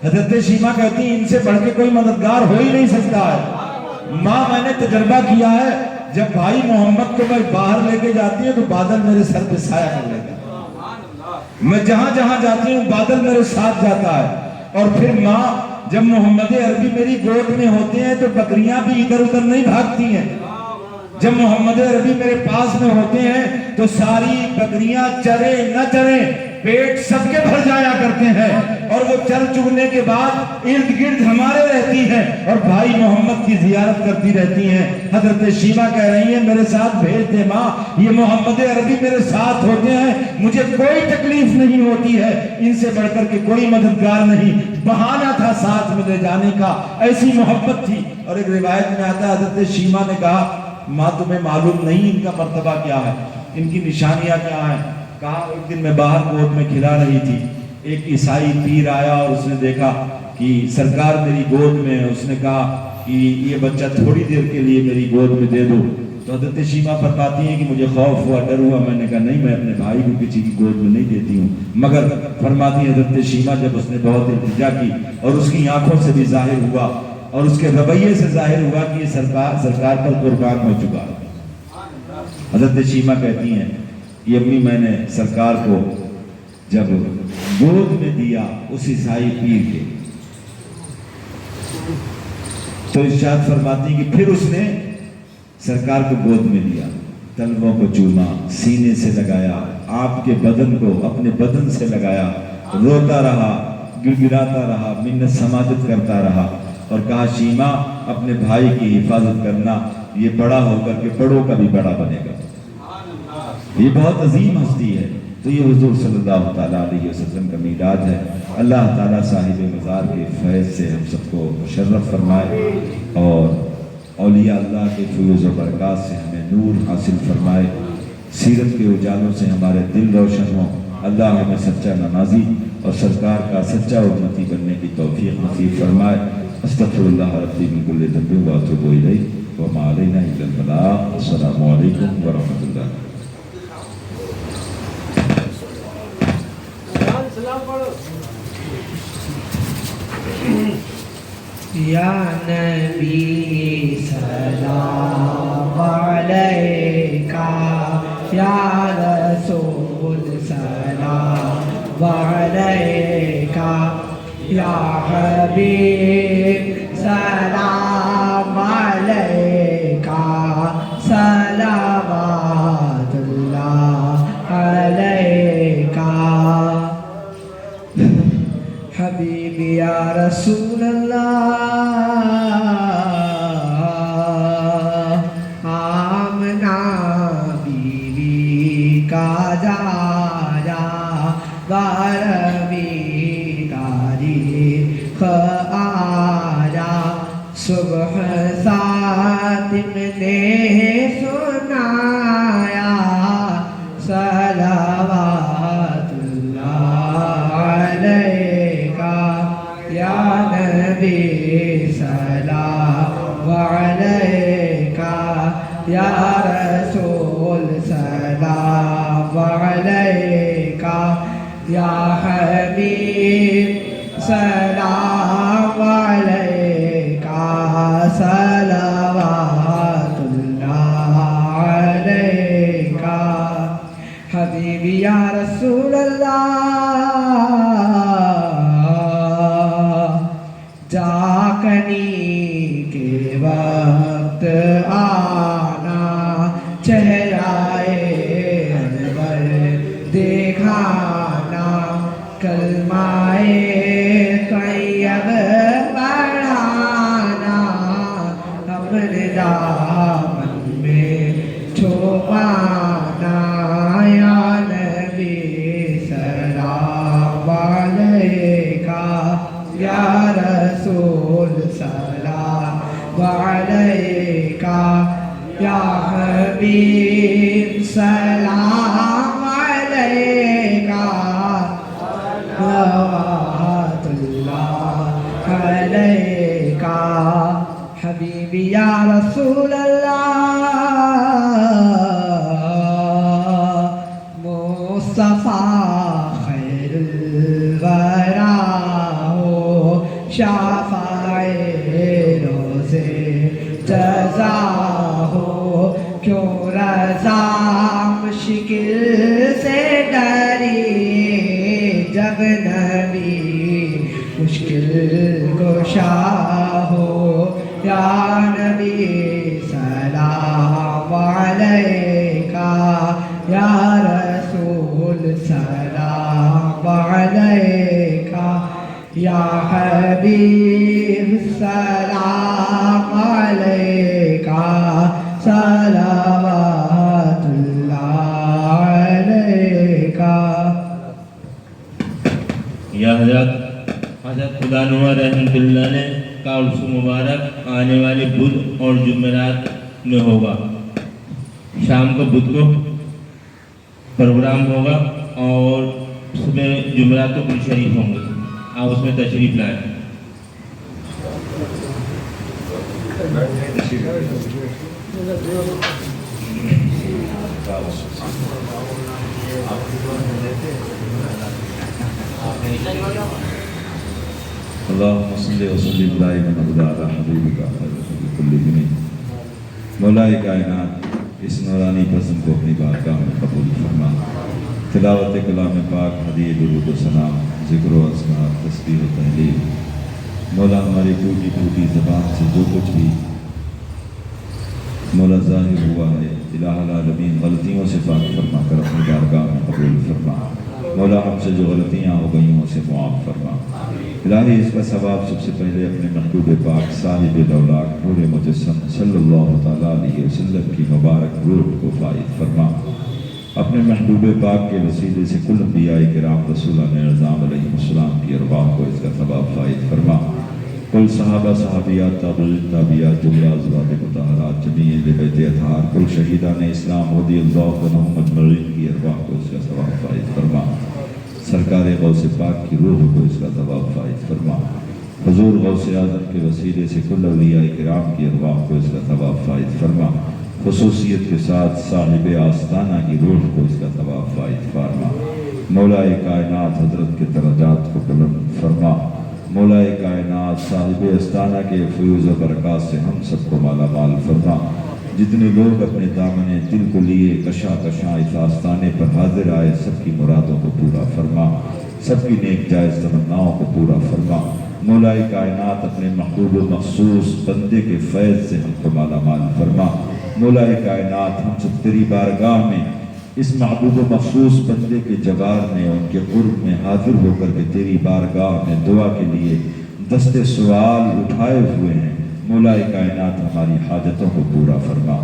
حضرت شیمہ کہتی ان سے بڑھ کے کوئی مددگار ہو ہی نہیں سکتا ہے ماں، میں نے تجربہ کیا ہے، جب بھائی محمد کو میں باہر لے کے جاتی ہوں تو بادل میرے سر پہ سایہ کر لیتا ہے، میں جہاں جہاں جاتی ہوں بادل میرے ساتھ جاتا ہے۔ اور پھر ماں جب محمد عربی میری گود میں ہوتے ہیں تو بکریاں بھی ادھر ادھر نہیں بھاگتی ہیں، جب محمد عربی میرے پاس میں ہوتے ہیں تو ساری بکریاں چرے نہ چرے پیٹ سب کے بھر جایا کرتے ہیں، اور وہ چر چگنے کے بعد ارد گرد ہمارے رہتی ہیں اور بھائی محمد کی زیارت کرتی رہتی ہیں۔ حضرت شیمہ کہہ رہی ہیں میرے ساتھ بھیج دے ماں، یہ محمد عربی میرے ساتھ ہوتے ہیں، مجھے کوئی تکلیف نہیں ہوتی ہے، ان سے بڑھ کر کے کوئی مددگار نہیں، بہانہ تھا ساتھ میں لے جانے کا، ایسی محبت تھی۔ اور ایک روایت میں آتا ہے حضرت شیمہ نے کہا ماں تمہیں معلوم نہیں ان کا مرتبہ کیا ہے، ان کی نشانیاں کیا ہیں؟ کہا ایک دن میں باہر گود میں کھلا رہی تھی، ایک عیسائی پیر آیا اور اس نے دیکھا کہ سرکار میری گود میں ہے، اس نے کہا کہ یہ بچہ تھوڑی دیر کے لیے میری گود میں دے دو۔ تو حضرت شیمہ فرماتی ہیں کہ مجھے خوف ہوا، ڈر ہوا، میں نے کہا نہیں میں اپنے بھائی کو کسی کی گود میں نہیں دیتی ہوں۔ مگر فرماتی ہیں حضرت شیمہ جب اس نے بہت التجا کی اور اس کی آنکھوں سے بھی ظاہر ہوا اور اس کے رویے سے ظاہر ہوا کہ یہ سرکار پر قربان ہو چکا۔ حضرت شیمہ کہتی ہیں کہ امی میں نے سرکار کو جب گود میں دیا اس عیسائی پیر کے، تو ارشاد فرماتی کہ پھر اس نے سرکار کو گود میں لیا، تلووں کو چوما، سینے سے لگایا، آپ کے بدن کو اپنے بدن سے لگایا، روتا رہا، گڑگڑاتا رہا، منت سماجت کرتا رہا اور کہا شیمہ اپنے بھائی کی حفاظت کرنا، یہ بڑا ہو کر کے بڑوں کا بھی بڑا بنے گا۔ یہ بہت عظیم ہستی ہے۔ تو یہ حضور صلی اللہ تعالیٰ علیہ وسلم کا میلاد ہے۔ اللہ تعالیٰ صاحب مزار کے فیض سے ہم سب کو مشرف فرمائے اور اولیاء اللہ کے فیوز و برکات سے ہمیں نور حاصل فرمائے، سیرت کے اجالوں سے ہمارے دل روشن ہوں۔ اللہ ہمیں سچا نمازی اور سرکار کا سچا امتی بننے کی توفیق نصیب فرمائے۔ استغفر اللہ ربی من کل ذنب واتوب الیہ وما علینا الا البلاغ۔ السلام علیکم ورحمۃ اللہ۔ یا نبی سلام علیکہ، یا رسول سلام علیکہ، یا حبیب سلام علیکہ، صلوات اللہ علیکہ۔ حبیبی یا رسول اللہ، آمنہ بیوی کا جایا بارہویں تاریخ آیا، صبح صادق نے سنایا، صلوات اللہ علیکہ، یا نبی سلام علیکہ، یا رسول سلام علیکہ یا حبیب سلام علیکہ صلوات اللہ علیکہ حبیبی یا رسول اللہ جاکنی کے وقت آنا چہرائے انور دیکھانا کلمائے طیب پڑھانا اپنے دامن میں چھپانا یا نبی سلام علیکہ یا رسول سلام علیکہ یا حبیب سلام علیکہ صلوات اللہ علیکہ حبیبی یا رسول اللہ مصطفیٰ خیر الورا ہو شفاع روزے جزا ہو کیوں رضا مشکل سے ڈری جب نبی مشکل گشا ہو یا نبی سلام علیکہ یا رسول سلام علیکہ یا حبیب سلام علیکہ صلوات اللہ علیکہ یا حضرت خدا نما رحمۃ اللہ نے کا عرس مبارک آنے والے بدھ اور جمعرات میں ہوگا. شام کو بدھ کو پروگرام ہوگا اور صبح جمعرات کو کل شریف ہوں گے. آپ اس میں تشریف لائیں. اللہم صلی وسلم دائما ابدا علی حبیبک خیر خلق کلہم. مولا کائنات اس نورانی پسند کو اپنی بارگاہ میں قبول فرما. تلاوت کلام پاک، ہدیہ درود و سلام، ذکر و اذکار، تسبیح و تہلیل. مولا ہماری ٹوٹی ٹوٹی زبان سے جو کچھ بھی مولا ظاہر ہوا ہے الہ العالمین غلطیوں سے پاک فرما کر اپنی بارگاہ میں قبول فرما. مولا ہم سے جو غلطیاں ہو گئی ہیں اسے معاف فرما. الہی اس کا ثواب سب سے پہلے اپنے محبوب پاک صاحب لولاک نور مجسم صلی اللہ تعالیٰ علیہ وسلم کی مبارک روح کو فائد فرما. اپنے محبوب پاک کے وسیلے سے کل انبیاء کرام رسولان اعظام علیہ السلام کی ارواح کو اس کا ثواب فائد فرما. کل صحابہ صحابیات تابعین تابعات جملہ ازواج مطہرات جمیع اہل بیت اطہار کل شہیدان اسلام رضی اللہ عنہم اجمعین کی ارواح کو اس کا ثواب فائد فرما. سرکار غوث پاک کی روح کو اس کا ثواب فائد فرما. حضور غوث اعظم کے وسیلے سے کل اولیاء کرام کی ارواح کو اس کا ثواب فائد فرما. خصوصیت کے ساتھ صاحب آستانہ کی روح کو اس کا ثواب فائد فرما. مولا کائنات حضرت کے درجات کو بلند فرما. مولا کائنات صاحب آستانہ کے فیوز و برکات سے ہم سب کو مالا مال فرما. جتنے لوگ اپنے دامن دل کو لیے کشاں کشاں اس آستانے پر حاضر آئے سب کی مرادوں کو پورا فرما. سب کی نیک جائز تمناؤں کو پورا فرما. مولا کائنات اپنے محبوب و مخصوص بندے کے فیض سے ہم کو مالا مال فرما. مولا کائنات ہم سب تیری بارگاہ میں اس محبوب و مخصوص بندے کے جوار میں ان کے قرب میں حاضر ہو کر کے تیری بارگاہ میں دعا کے لیے دست سوال اٹھائے ہوئے ہیں. مولا کائنات ہماری حاجتوں کو پورا فرما.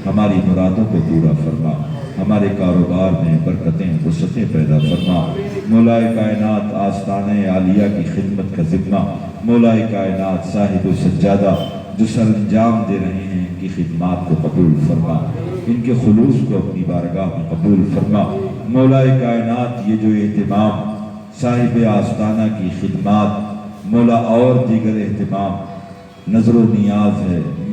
ہماری مرادوں کو پورا فرما. ہمارے کاروبار میں برکتیں وسعتیں پیدا فرما. مولا کائنات آستانِ عالیہ کی خدمت کا ذمہ مولا کائنات صاحب سجادہ جو سر انجام دے رہے ہیں ان کی خدمات کو قبول فرما. ان کے خلوص کو اپنی بارگاہ میں قبول فرما. مولا کائنات یہ جو اہتمام صاحب آستانہ کی خدمات مولا اور دیگر اہتمام نظر و نیاز ہے